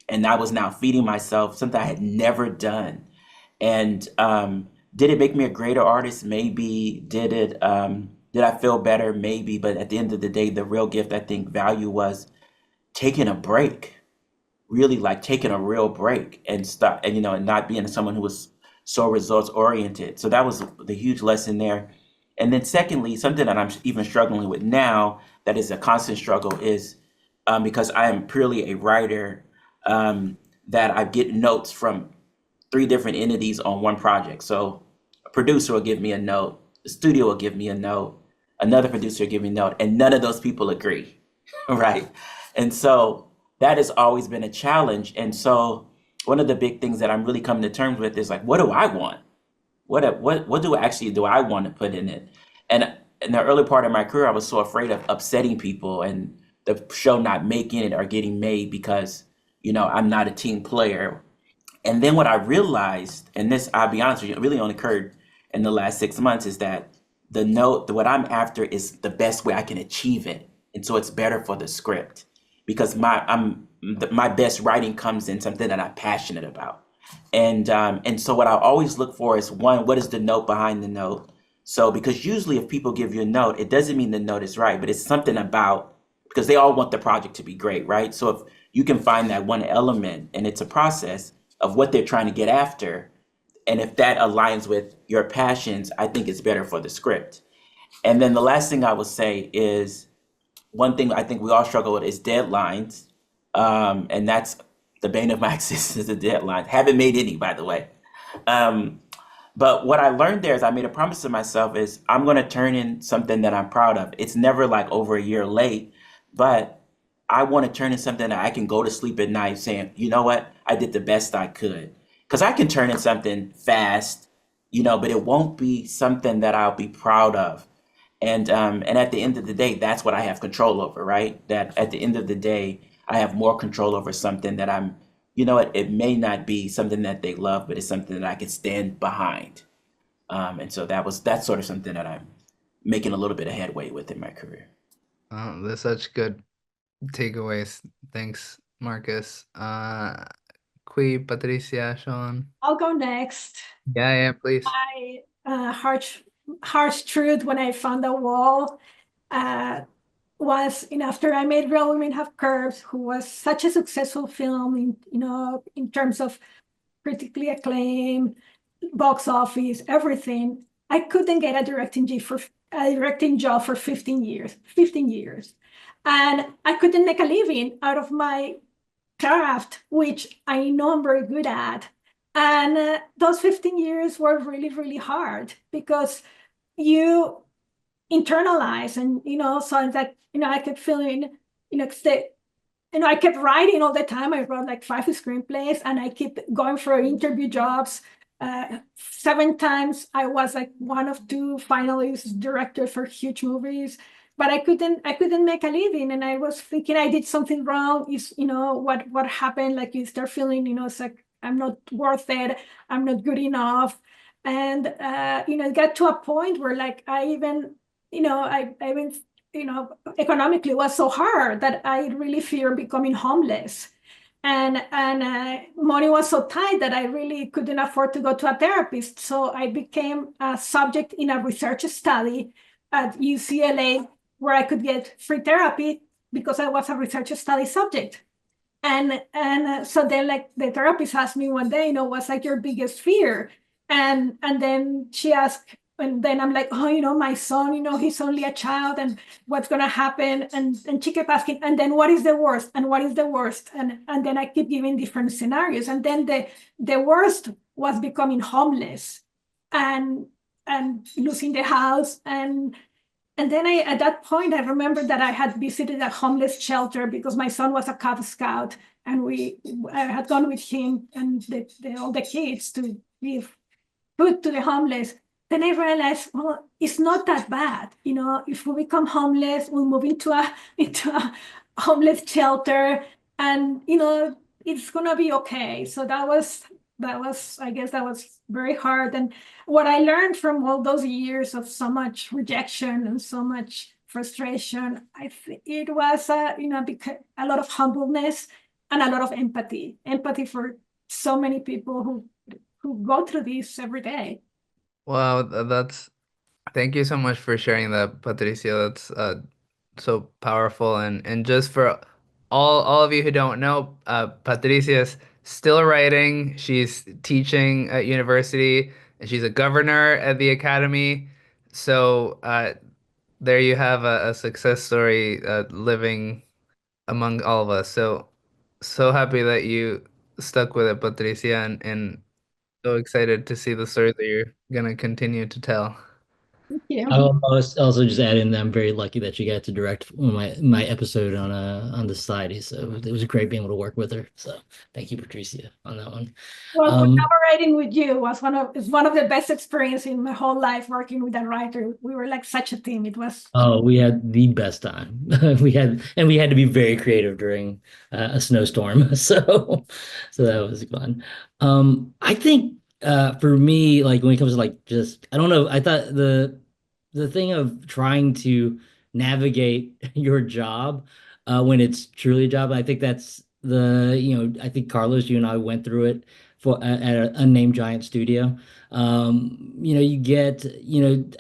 S3: And I was now feeding myself something I had never done. And did it make me a greater artist? Maybe. Did I feel better? Maybe. But at the end of the day, the real gift, I think, value was taking a break, really like taking a real break and stop, and and not being someone who was so results oriented. So that was the huge lesson there. And then secondly, something that I'm even struggling with now that is a constant struggle is because I am purely a writer, that I get notes from 3 different entities on one project. So a producer will give me a note, the studio will give me a note, another producer will give me a note, and none of those people agree, right? And so that has always been a challenge. And so one of the big things that I'm really coming to terms with is like, what do I want? What do I want to put in it? And in the early part of my career, I was so afraid of upsetting people and the show not making it or getting made because, I'm not a team player. And then what I realized, and this, I'll be honest with you, it really only occurred in the last 6 months, is that what I'm after is the best way I can achieve it. And so it's better for the script because my best writing comes in something that I'm passionate about. And so what I always look for is, one, what is the note behind the note? So because usually if people give you a note, it doesn't mean the note is right, but it's something about, because they all want the project to be great, right? So if you can find that one element and it's a process of what they're trying to get after, and if that aligns with your passions, I think it's better for the script. And then the last thing I would say is, one thing I think we all struggle with is deadlines. And that's the bane of my existence, the deadlines. Haven't made any, by the way. But what I learned there is I made a promise to myself is I'm going to turn in something that I'm proud of. It's never like over a year late, but I want to turn in something that I can go to sleep at night saying, you know what, I did the best I could. Because I can turn in something fast, but it won't be something that I'll be proud of. And at the end of the day, that's what I have control over, right? That at the end of the day, I have more control over something that I'm, it may not be something that they love, but it's something that I can stand behind. And so that's sort of something that I'm making a little bit of headway with in my career.
S2: Oh, that's such good takeaways. Thanks, Marcus. Qui, Patricia, Sean.
S6: I'll go next.
S2: Yeah, please.
S6: My harsh truth when I found the wall was, after I made Real Women Have Curves, who was such a successful film in terms of critically acclaimed, box office, everything. I couldn't get a directing job for 15 years. And I couldn't make a living out of my craft, which I know I'm very good at. And those 15 years were really, really hard because you internalize and, so that, I kept feeling, I kept writing all the time. I wrote like 5 screenplays and I kept going for interview jobs. 7 times I was like one of 2 finalists, director for huge movies, but I couldn't make a living. And I was thinking I did something wrong. What happened? Like you start feeling, it's like I'm not worth it. I'm not good enough. And it got to a point where like I even, economically it was so hard that I really feared becoming homeless. And money was so tight that I really couldn't afford to go to a therapist. So I became a subject in a research study at UCLA where I could get free therapy because I was a research study subject. And so then like the therapist asked me one day, what's like your biggest fear? And then she asked, and then I'm like, oh, my son, he's only a child, and what's gonna happen? And she kept asking, and then what is the worst? And what is the worst? And then I keep giving different scenarios. And then the worst was becoming homeless and losing the house. And then at that point, I remember that I had visited a homeless shelter because my son was a Cub Scout, and I had gone with him and all the kids to give food to the homeless. Then I realized, well, it's not that bad. If we become homeless, we move into a homeless shelter, and it's gonna be okay. So that was, I guess that was very hard. And what I learned from all those years of so much rejection and so much frustration, it was a lot of humbleness and a lot of empathy for so many people who go through this every day.
S2: Wow, thank you so much for sharing that, Patricia. That's so powerful. And just for all of you who don't know, Patricia's still writing. She's teaching at university, and she's a governor at the academy. So there you have a success story living among all of us. So happy that you stuck with it, Patricia, and so excited to see the story that you're gonna continue to tell.
S6: Yeah.
S4: I'll also just add in that I'm very lucky that she got to direct one of my episode on the society. So it was great being able to work with her. So thank you, Patricia, on that one.
S6: Well, collaborating with you was one of the best experiences in my whole life working with a writer. We were like such a team. It was.
S4: Oh, we had the best time. we had to be very creative during a snowstorm. So that was fun. I think for me, like when it comes to like just I don't know, I thought the thing of trying to navigate your job when it's truly a job, I think that's I think Carlos, you and I went through it for at an unnamed giant studio. You get,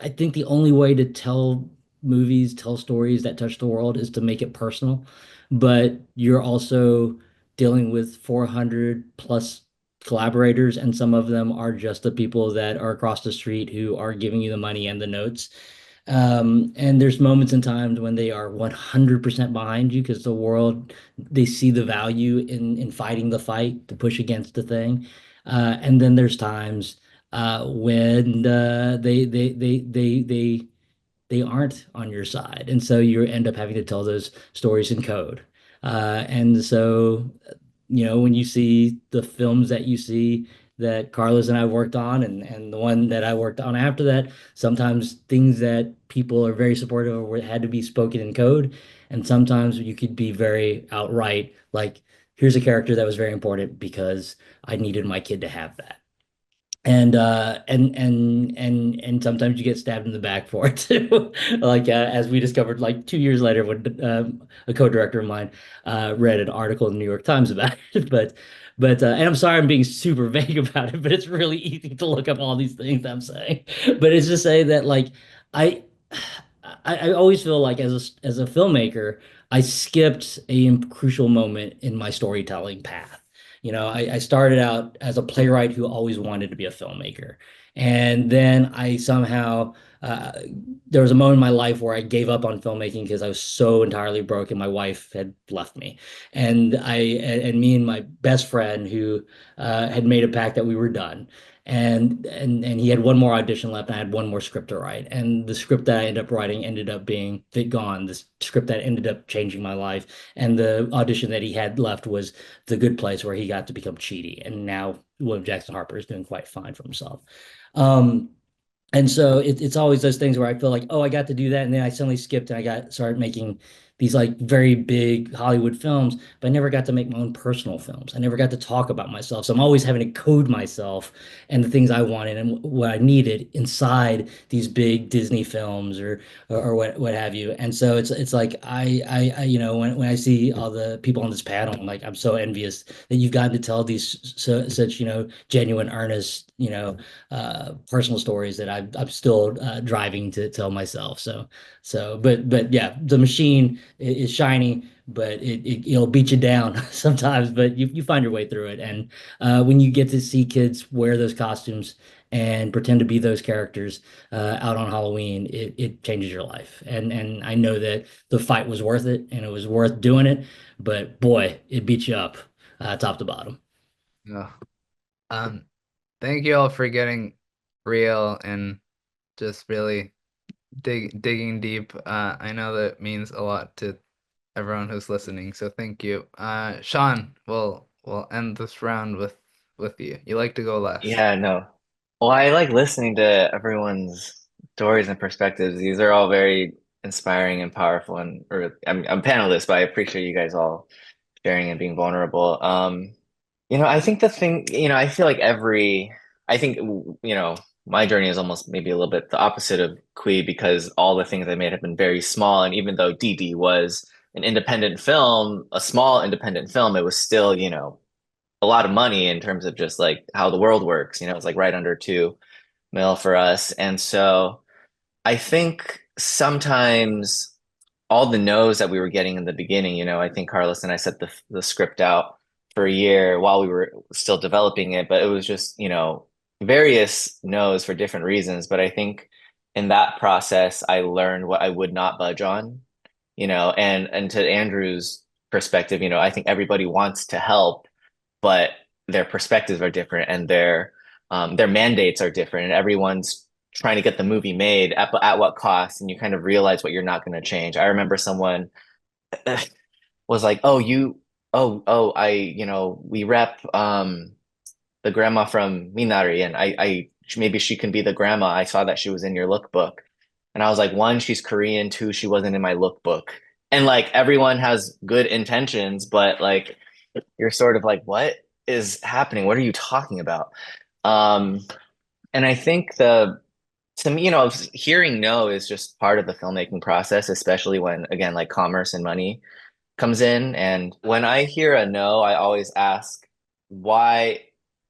S4: I think the only way to tell movies, tell stories that touch the world is to make it personal, but you're also dealing with 400 plus collaborators, and some of them are just the people that are across the street who are giving you the money and the notes. And there's moments and times when they are 100% behind you because the world, they see the value in fighting the fight to push against the thing. And then there's times when they aren't on your side, and so you end up having to tell those stories in code. And so when you see the films that you see that Carlos and I worked on, and the one that I worked on after that, sometimes things that people are very supportive of had to be spoken in code, and sometimes you could be very outright like, here's a character that was very important because I needed my kid to have that. And sometimes you get stabbed in the back for it too. Like as we discovered like 2 years later when a co-director of mine read an article in the New York Times about it. But and I'm sorry I'm being super vague about it, but it's really easy to look up all these things I'm saying. But it's to say that like I I always feel like as a filmmaker, I skipped a crucial moment in my storytelling path. I started out as a playwright who always wanted to be a filmmaker. And then I somehow, there was a moment in my life where I gave up on filmmaking because I was so entirely broken. My wife had left me. And me and my best friend who had made a pact that we were done. And he had one more audition left, and I had one more script to write. And the script that I ended up writing ended up being gone. The script that ended up changing my life. And the audition that he had left was The Good Place, where he got to become Chidi. And now William Jackson Harper is doing quite fine for himself. And so it's always those things where I feel like, oh, I got to do that, and then I suddenly skipped and I started making these like very big Hollywood films, but I never got to make my own personal films. I never got to talk about myself. So I'm always having to code myself and the things I wanted and what I needed inside these big Disney films or what have you. And so it's like you know, when I see all the people on this panel, I'm like, I'm so envious that you've gotten to tell these such, you know, genuine, earnest, you know, personal stories that I'm still driving to tell myself. But yeah, the machine is shiny, but it'll beat you down sometimes. But you find your way through it, and when you get to see kids wear those costumes and pretend to be those characters out on Halloween, it changes your life. And I know that the fight was worth it, and it was worth doing it. But boy, it beats you up top to bottom.
S2: Yeah. Thank you all for getting real and just really digging deep. I know that means a lot to everyone who's listening, so thank you. Sean, we'll end this round with you. You like to go last.
S5: Yeah, no. Well, I like listening to everyone's stories and perspectives. These are all very inspiring and powerful. And or I'm a panelist, but I appreciate you guys all sharing and being vulnerable. I think the thing, I feel like I think, my journey is almost maybe a little bit the opposite of Kui because all the things I made have been very small. And even though Dìdi was an independent film, a small independent film, it was still, a lot of money in terms of just like how the world works. It's like right under 2 mil for us. And so I think sometimes all the no's that we were getting in the beginning, I think Carlos and I set the script out for a year while we were still developing it, but it was just, various no's for different reasons. But I think in that process, I learned what I would not budge on, and to Andrew's perspective, I think everybody wants to help, but their perspectives are different and their mandates are different, and everyone's trying to get the movie made at what cost, and you kind of realize what you're not going to change. I remember someone was like, we rep the grandma from Minari, and I maybe she can be the grandma. I saw that she was in your lookbook. And I was like, one, she's Korean, two, she wasn't in my lookbook. And like everyone has good intentions, but like you're sort of like, what is happening? What are you talking about? And I think to me, hearing no is just part of the filmmaking process, especially when, again, like commerce and money comes in. And when I hear a no, I always ask, why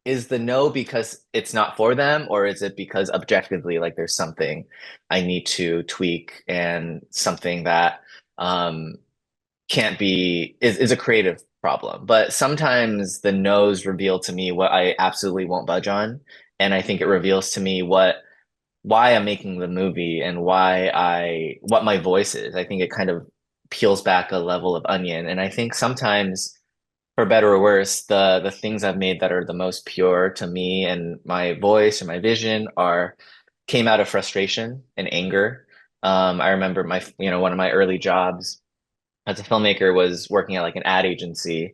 S5: is the no because it's not for them, or is it because objectively, like there's something I need to tweak and something that can't be is a creative problem? But sometimes the no's reveal to me what I absolutely won't budge on. And I think it reveals to me why I'm making the movie and what my voice is. I think it kind of peels back a level of onion. And I think sometimes, for better or worse, the things I've made that are the most pure to me and my voice and my vision came out of frustration and anger. I remember one of my early jobs as a filmmaker was working at like an ad agency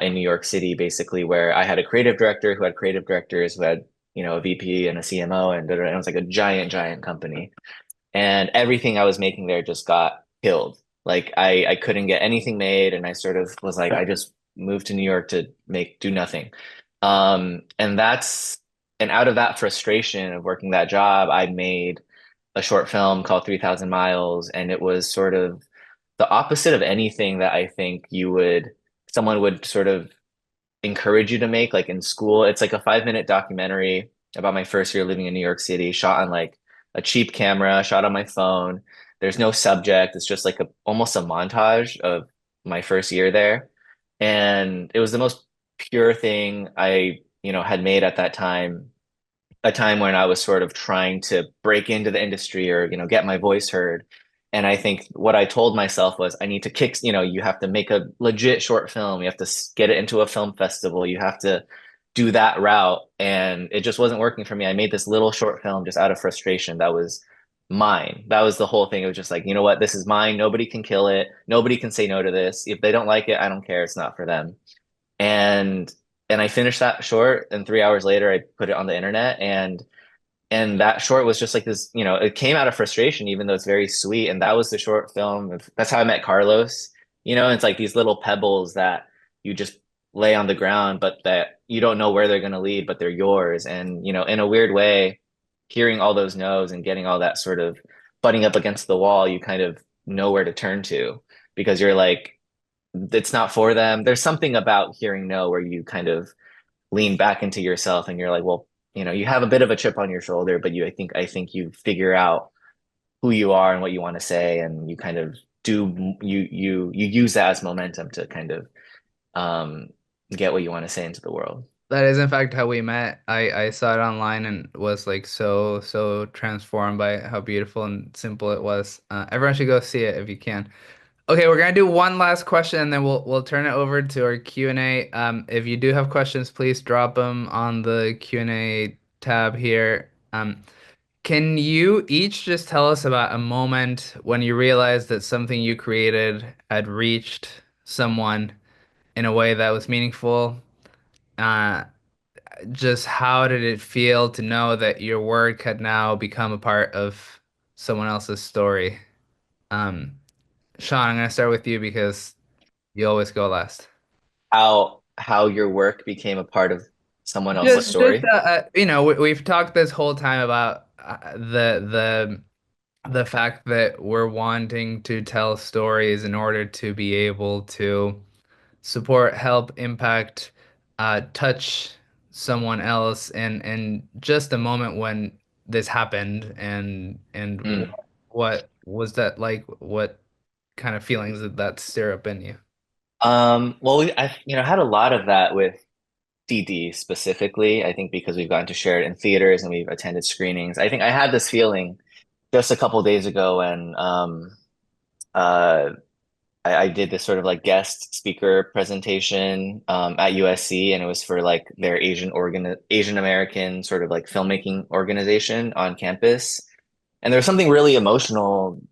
S5: in New York City, basically, where I had a creative director who had creative directors who had, a VP and a CMO, and it was like a giant, giant company. And everything I was making there just got killed. Like I couldn't get anything made, and I sort of was like, I just moved to New York to do nothing. And out of that frustration of working that job, I made a short film called 3,000 Miles, and it was sort of the opposite of anything that I think someone would sort of encourage you to make, like in school. It's like a 5-minute documentary about my first year living in New York City, shot on like a cheap camera, shot on my phone. There's no subject. It's just like almost a montage of my first year there. And it was the most pure thing I, had made at that time, a time when I was sort of trying to break into the industry or, get my voice heard. And I think what I told myself was I need to you have to make a legit short film. You have to get it into a film festival. You have to do that route. And it just wasn't working for me. I made this little short film just out of frustration that was mine. That was the whole thing. It was just like, you know what? This is mine. Nobody can kill it. Nobody can say no to this. If they don't like it, I don't care. It's not for them. And I finished that short, and 3 hours later, I put it on the internet, and And that short was just like this, it came out of frustration, even though it's very sweet. And that was the short film. That's how I met Carlos. It's like these little pebbles that you just lay on the ground, but that you don't know where they're going to lead, but they're yours. And, in a weird way, hearing all those no's and getting all that sort of butting up against the wall, you kind of know where to turn to because you're like, it's not for them. There's something about hearing no where you kind of lean back into yourself and you're like, well, you have a bit of a chip on your shoulder, but I think you figure out who you are and what you want to say, and you kind of you use that as momentum to kind of get what you want to say into the world.
S2: That is in fact how we met. I saw it online and was like so transformed by how beautiful and simple it was. Everyone should go see it if you can. Okay, we're gonna do one last question and then we'll turn it over to our Q&A. If you do have questions, please drop them on the Q&A tab here. Can you each just tell us about a moment when you realized that something you created had reached someone in a way that was meaningful? Uh, just how did it feel to know that your work had now become a part of someone else's story? Um, Sean, I'm gonna start with you because you always go last.
S5: How your work became a part of someone else's
S2: Just
S5: story.
S2: we've talked this whole time about the fact that we're wanting to tell stories in order to be able to support, help, impact, touch someone else, and just a moment when this happened, and
S5: Mm.
S2: what was that like? What kind of feelings did that stir up in you?
S5: Well, I had a lot of that with Dìdi specifically. I think because we've gotten to share it in theaters and we've attended screenings. I think I had this feeling just a couple days ago when uh, I did this sort of like guest speaker presentation at USC, and it was for like their Asian American sort of like filmmaking organization on campus. And there was something really emotional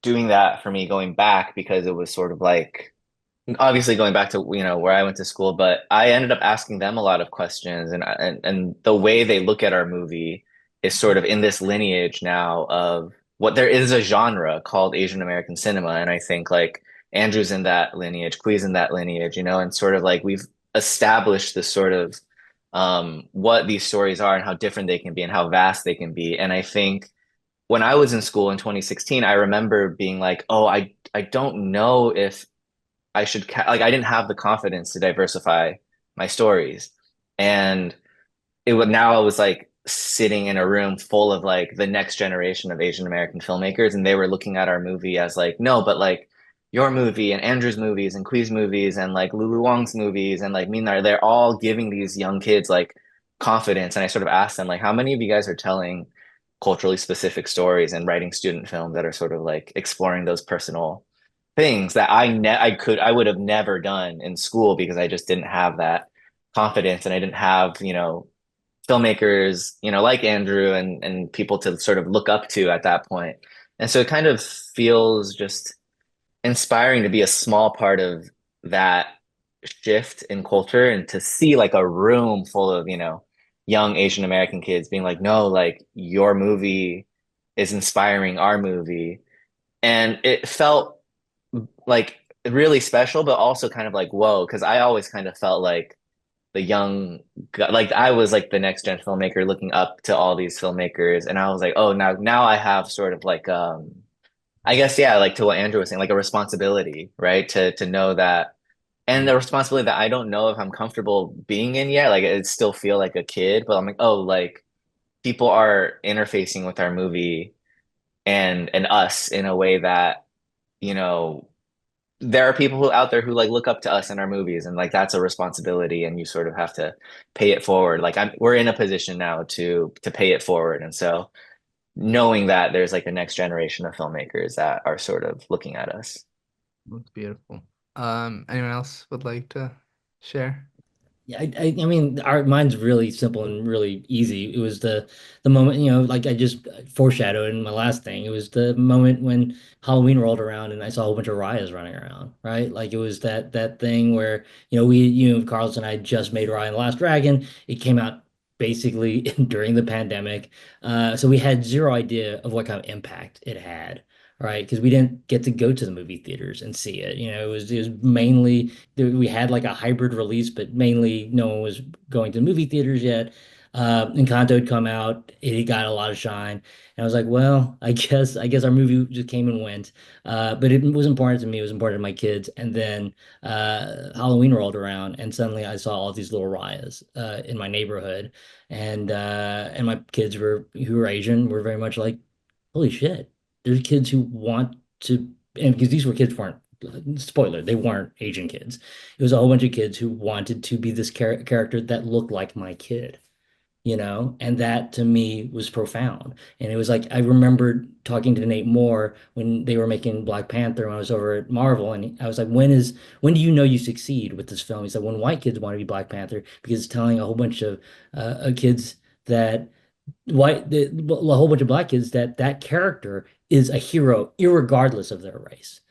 S5: doing that for me going back because it was sort of like obviously going back to where I went to school, but I ended up asking them a lot of questions, and the way they look at our movie is sort of in this lineage now of what there is a genre called Asian American cinema, and I think like Andrew's in that lineage, Quee's in that lineage, and sort of like we've established this sort of what these stories are and how different they can be and how vast they can be, and I think when I was in school in 2016, I remember being like, oh, I don't know if I should like I didn't have the confidence to diversify my stories. And it would now I was like sitting in a room full of like the next generation of Asian American filmmakers, and they were looking at our movie as like, no, but like your movie and Andrew's movies and Quee's movies and like Lulu Wang's movies and like Minar, they're all giving these young kids like confidence. And I sort of asked them, like, how many of you guys are telling culturally specific stories and writing student films that are sort of like exploring those personal things that I would have never done in school because I just didn't have that confidence, and I didn't have, filmmakers, like Andrew and people to sort of look up to at that point. And so it kind of feels just inspiring to be a small part of that shift in culture and to see like a room full of, young Asian American kids being like, no, like your movie is inspiring our movie. And it felt like really special, but also kind of like, whoa, because I always kind of felt like the young guy, like I was like the next gen filmmaker looking up to all these filmmakers. And I was like, oh, now I have sort of like I guess yeah, like to what Andrew was saying, like a responsibility, right? To know that, and the responsibility that I don't know if I'm comfortable being in yet. Like it still feel like a kid, but I'm like, oh, like people are interfacing with our movie and us in a way that, you know, there are people who out there who like look up to us in our movies, and like that's a responsibility, and you sort of have to pay it forward. Like we're in a position now to pay it forward, and so knowing that there's like a next generation of filmmakers that are sort of looking at us.
S2: That's beautiful. Anyone else would like to share?
S4: Yeah, I mean, mine's really simple and really easy. It was the moment, like I just foreshadowed in my last thing. It was the moment when Halloween rolled around and I saw a whole bunch of Rayas running around, right? Like it was that thing where, Carlos and I just made Raya and the Last Dragon. It came out basically during the pandemic. So we had zero idea of what kind of impact it had, right? Because we didn't get to go to the movie theaters and see it. It was mainly we had like a hybrid release, but mainly no one was going to movie theaters yet. Encanto had come out, it got a lot of shine. And I was like, well, I guess our movie just came and went. But it was important to me, it was important to my kids. And then Halloween rolled around, and suddenly I saw all these little Rayas in my neighborhood, and my kids who are Asian were very much like, holy shit, there's kids who want to, and because these were kids weren't, spoiler, they weren't Asian kids. It was a whole bunch of kids who wanted to be this character that looked like my kid. And that to me was profound. And it was like I remember talking to Nate Moore when they were making Black Panther when I was over at Marvel, and I was like, when do you know you succeed with this film? He said, when white kids want to be Black Panther, because it's telling a whole bunch of kids that a whole bunch of black kids that character is a hero, irregardless of their race.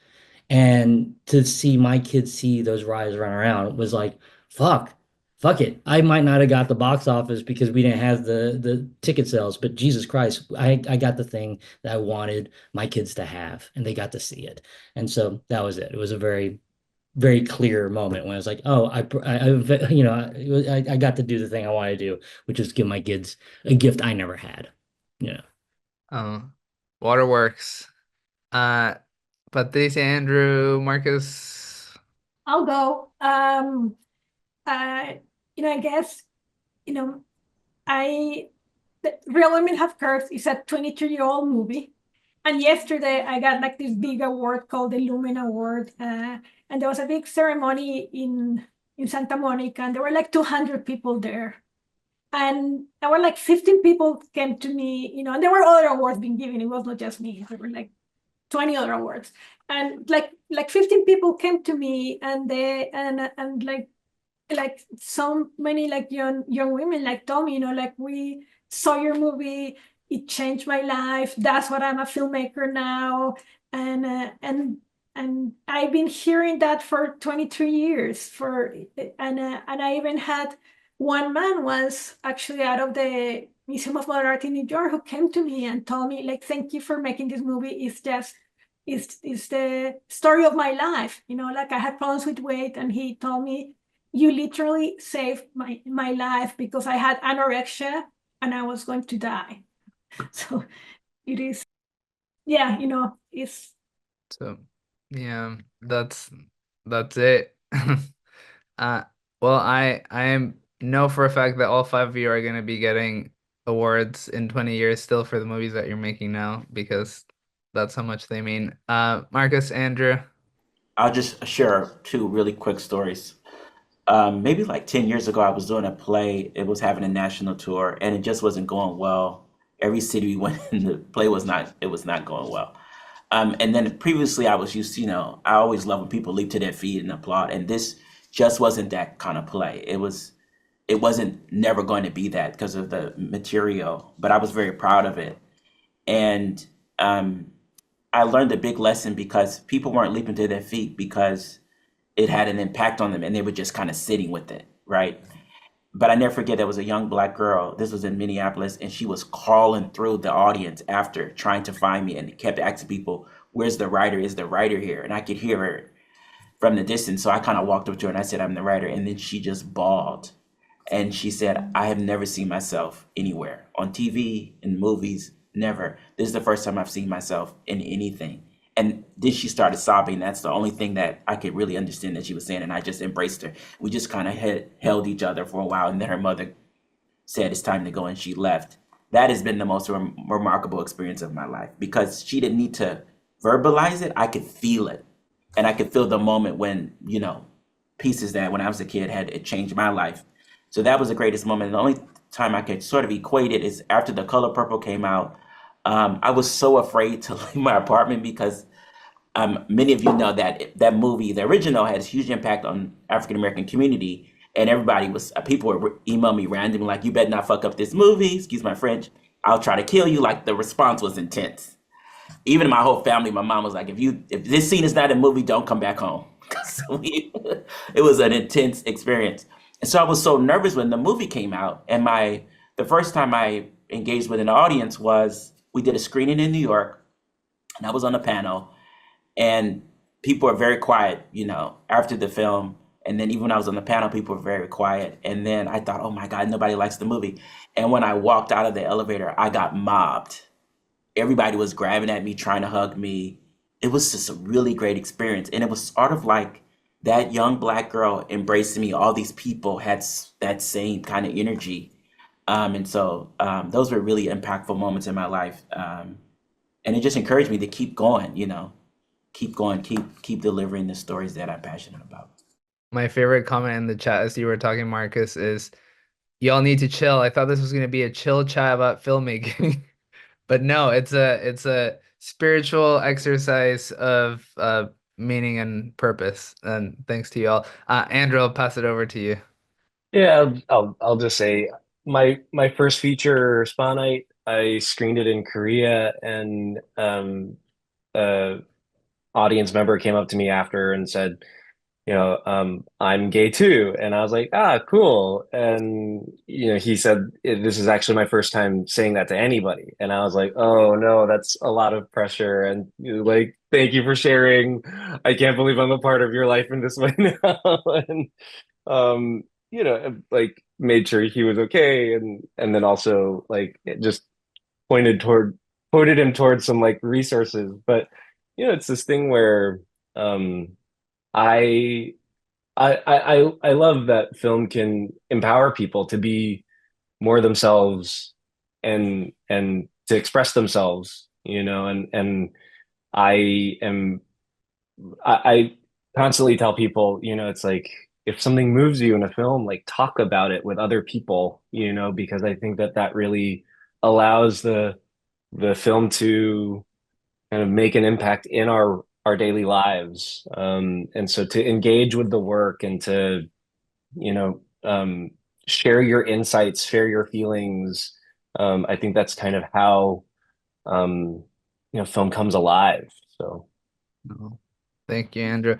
S4: And to see my kids see those rides run around was like, fuck it. I might not have got the box office because we didn't have the ticket sales, but Jesus Christ, I got the thing that I wanted my kids to have, and they got to see it. And so that was it. It was a very, very clear moment when I was like, oh, I got to do the thing I wanted to do, which is give my kids a gift I never had.
S2: Waterworks. Patricia, Andrew, Marcus.
S6: I'll go. I guess, Real Women Have Curves is a 22-year-old movie. And yesterday I got like this big award called the Lumen Award. And there was a big ceremony in Santa Monica, and there were like 200 people there. And there were like 15 people came to me, and there were other awards being given. It was not just me. There were like 20 other awards. And like 15 people came to me, and like so many like young women like told me, like, we saw your movie, it changed my life. That's what I'm a filmmaker now. And I've been hearing that for 23 years. And I even had one man was actually out of the Museum of Modern Art in New York who came to me and told me, like, thank you for making this movie. It's the story of my life. Like, I had problems with weight, and he told me, you literally saved my life, because I had anorexia and I was going to die. So it is, it's.
S2: So, yeah, that's it. Well, I know for a fact that all 5 of you are going to be getting awards in 20 years still for the movies that you're making now, because that's how much they mean. Marcus, Andrew.
S3: I'll just share two really quick stories. Maybe like 10 years ago, I was doing a play. It was having a national tour, and it just wasn't going well. Every city we went in, the play was not going well. And then previously I was used to, I always love when people leap to their feet and applaud. And this just wasn't that kind of play. It wasn't never going to be that because of the material, but I was very proud of it. And I learned a big lesson, because people weren't leaping to their feet because it had an impact on them, and they were just kind of sitting with it, right? But I never forget, there was a young Black girl, this was in Minneapolis, and she was crawling through the audience after, trying to find me, and kept asking people, where's the writer? Is the writer here? And I could hear her from the distance. So I kind of walked up to her and I said, I'm the writer. And then she just bawled. And she said, I have never seen myself anywhere, on TV, in movies, never. This is the first time I've seen myself in anything. And then she started sobbing. That's the only thing that I could really understand that she was saying. And I just embraced her. We just kind of held each other for a while. And then her mother said, it's time to go, and she left. That has been the most remarkable experience of my life, because she didn't need to verbalize it. I could feel it. And I could feel the moment when, pieces that when I was a kid it changed my life. So that was the greatest moment. And the only time I could sort of equate it is after The Color Purple came out. I was so afraid to leave my apartment, because many of you know that movie, the original, has huge impact on African-American community. And people were emailing me randomly like, you better not fuck up this movie, excuse my French, I'll try to kill you. Like, the response was intense. Even my whole family, my mom was like, if this scene is not a movie, don't come back home. It was an intense experience. And so I was so nervous when the movie came out, and my the first time I engaged with an audience was we did a screening in New York, and I was on the panel, and people were very quiet, after the film. And then even when I was on the panel, people were very quiet. And then I thought, oh my God, nobody likes the movie. And when I walked out of the elevator, I got mobbed. Everybody was grabbing at me, trying to hug me. It was just a really great experience. And it was sort of like that young Black girl embracing me. All these people had that same kind of energy. And so those were really impactful moments in my life. And it just encouraged me to keep going, keep going, keep delivering the stories that I'm passionate about.
S2: My favorite comment in the chat as you were talking, Marcus, is y'all need to chill. I thought this was going to be a chill chat about filmmaking. But no, it's a spiritual exercise of meaning and purpose. And thanks to you all. Andrew, I'll pass it over to you.
S7: Yeah, I'll just say my first feature, Spa Night, I screened it in Korea, and a audience member came up to me after and said, I'm gay too. And I was like, cool. And, he said, this is actually my first time saying that to anybody. And I was like, oh no, that's a lot of pressure. And like, thank you for sharing. I can't believe I'm a part of your life in this way now. And, like made sure he was okay. And then also like it just pointed him towards some like resources. But, it's this thing where, I I love that film can empower people to be more themselves and to express themselves, and I am I constantly tell people, it's like if something moves you in a film, like talk about it with other people, because I think that really allows the film to kind of make an impact in our daily lives. And so to engage with the work and to, you know, um, share your insights, share your feelings. I think that's kind of how, um, film comes alive. So.
S2: Oh, thank you, Andrew.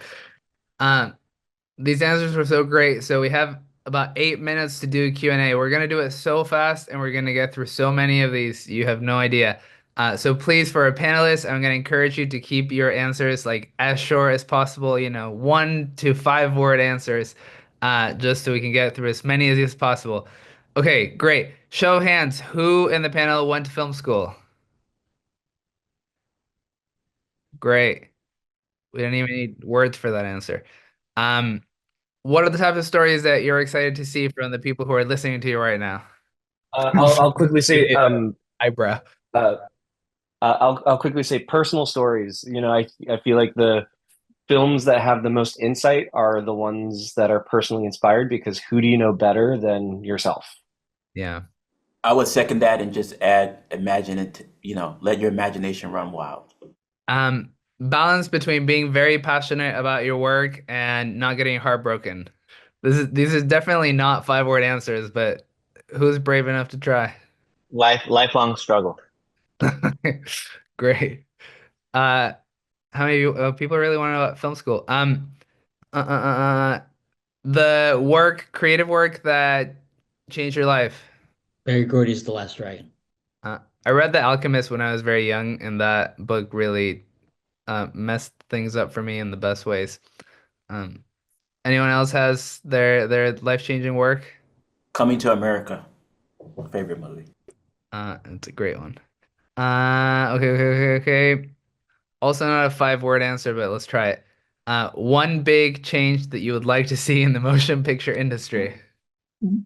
S2: Um, these answers were so great. So we have about 8 minutes to do Q&A. We're gonna do it so fast, and we're gonna get through so many of these. You have no idea. So please, for our panelists, I'm gonna encourage you to keep your answers like as short as possible. 1 to 5 word answers, just so we can get through as many of these as possible. Okay, great. Show of hands. Who in the panel went to film school? Great. We don't even need words for that answer. Um, what are the types of stories that you're excited to see from the people who are listening to you right now?
S7: I'll quickly say,
S2: Eyebrow.
S7: uh, I'll quickly say personal stories. I feel like the films that have the most insight are the ones that are personally inspired, because who do you know better than yourself?
S2: Yeah.
S3: I would second that and just add, imagine it, let your imagination run wild.
S2: Balance between being very passionate about your work and not getting heartbroken. These is definitely not 5 word answers, but who's brave enough to try?
S5: Lifelong struggle.
S2: Great. How many people really want to know about film school? The creative work that changed your life.
S4: Barry Gordy's The Last Dragon.
S2: I read The Alchemist when I was very young, and that book really messed things up for me in the best ways. Anyone else has their life-changing work?
S3: Coming to America, favorite movie.
S2: It's a great one. Okay. Also not a 5 word answer, but let's try it. One big change that you would like to see in the motion picture industry.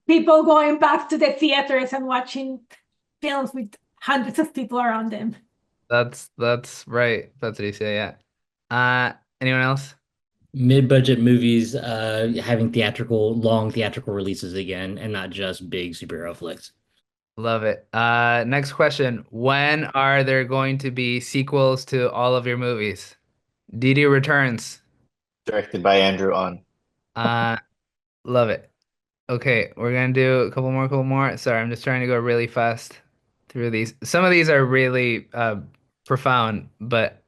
S6: People going back to the theaters and watching films with hundreds of people around them.
S2: That's right, Patricia, yeah. Anyone else?
S4: Mid-budget movies having long theatrical releases again, and not just big superhero flicks.
S2: Love it. Next question. When are there going to be sequels to all of your movies? Dìdi returns.
S5: Directed by Andrew On.
S2: Love it. Okay, we're gonna do a couple more. Sorry, I'm just trying to go really fast through these. Some of these are really profound, but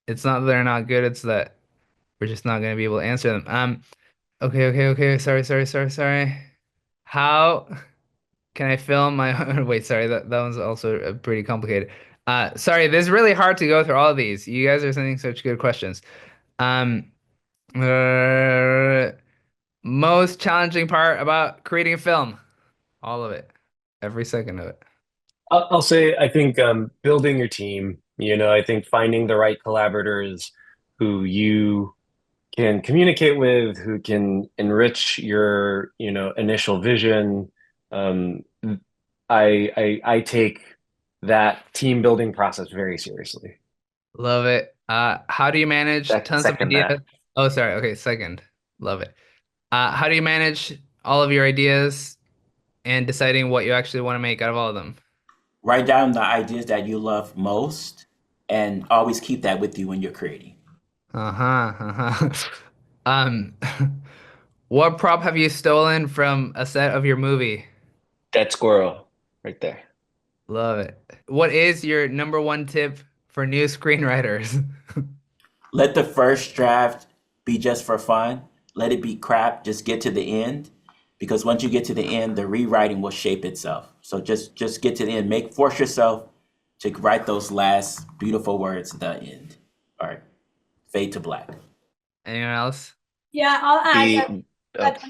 S2: it's not that they're not good, it's that we're just not gonna be able to answer them. Okay. Sorry. How Can I film my wait, sorry, that one's also pretty complicated. Sorry, this is really hard to go through all of these. You guys are sending such good questions. Um, most challenging part about creating a film? All of it. Every second of it.
S7: I'll say, I think building your team, I think finding the right collaborators who you can communicate with, who can enrich your, initial vision. I take that team building process very seriously.
S2: Love it. How do you manage tons of
S5: Second
S2: ideas?
S5: that.
S2: Oh, sorry. Okay, second. Love it. How do you manage all of your ideas and deciding what you actually want to make out of all of them?
S3: Write down the ideas that you love most and always keep that with you when you're creating.
S2: Um, what prop have you stolen from a set of your movie?
S5: That squirrel right there.
S2: Love it. What is your number one tip for new screenwriters?
S3: Let the first draft be just for fun. Let it be crap. Just get to the end, because once you get to the end, the rewriting will shape itself. So just get to the end. Force yourself to write those last beautiful words. The end. All right. Fade to black.
S2: Anyone else?
S6: Yeah, I'll add
S5: Be,
S6: that.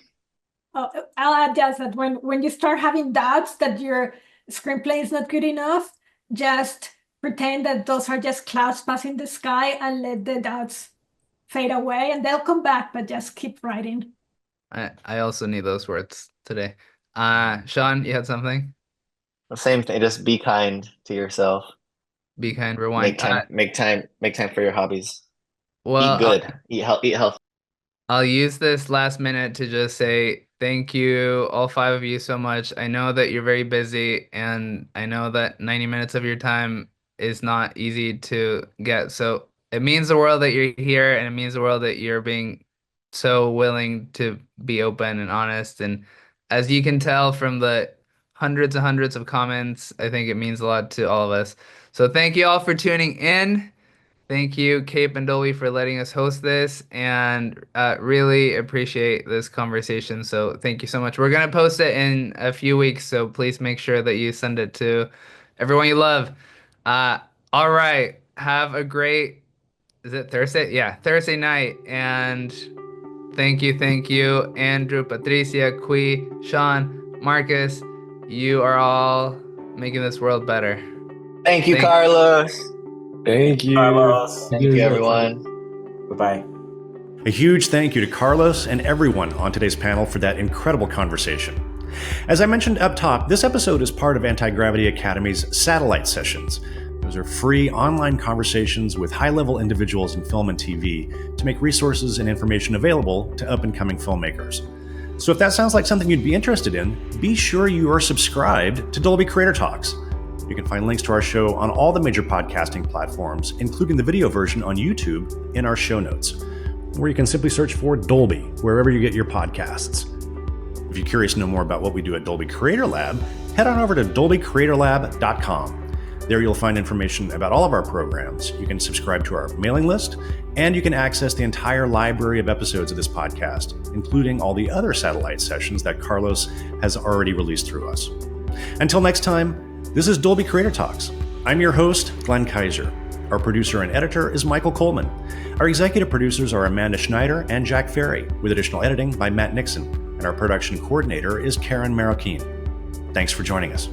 S6: I'll add just that when you start having doubts that your screenplay is not good enough, just pretend that those are just clouds passing the sky and let the doubts fade away, and they'll come back, but just keep writing.
S2: I also need those words today. Sean, you had something?
S5: the same thing. Just be kind to yourself.
S2: Be kind, rewind.
S5: Make time for your hobbies.
S2: Well,
S5: Eat good. Eat healthy.
S2: I'll use this last minute to just say thank you, all five of you, so much. I know that you're very busy, and I know that 90 minutes of your time is not easy to get. So it means the world that you're here, and it means the world that you're being so willing to be open and honest. And as you can tell from the hundreds and hundreds of comments, I think it means a lot to all of us. So thank you all for tuning in. Thank you, Cape and Dolby, for letting us host this, and really appreciate this conversation. So thank you so much. We're going to post it in a few weeks, so please make sure that you send it to everyone you love. All right. Have a great, is it Thursday? Yeah, Thursday night. And thank you, Andrew, Patricia, Kui, Sean, Marcus. You are all making this world better.
S5: Thank you, Carlos.
S7: Thank you.
S3: Carlos.
S5: Thank you, everyone.
S3: Bye-bye.
S1: A huge thank you to Carlos and everyone on today's panel for that incredible conversation. As I mentioned up top, this episode is part of Antigravity Academy's Satellite Sessions. Those are free online conversations with high-level individuals in film and TV to make resources and information available to up-and-coming filmmakers. So if that sounds like something you'd be interested in, be sure you are subscribed to Dolby Creator Talks. You can find links to our show on all the major podcasting platforms, including the video version on YouTube in our show notes, where you can simply search for Dolby wherever you get your podcasts. If you're curious to know more about what we do at Dolby Creator Lab, head on over to dolbycreatorlab.com. There you'll find information about all of our programs. You can subscribe to our mailing list, and you can access the entire library of episodes of this podcast, including all the other satellite sessions that Carlos has already released through us. Until next time, this is Dolby Creator Talks. I'm your host, Glenn Kaiser. Our producer and editor is Michael Coleman. Our executive producers are Amanda Schneider and Jack Ferry, with additional editing by Matt Nixon. And our production coordinator is Karen Marroquin. Thanks for joining us.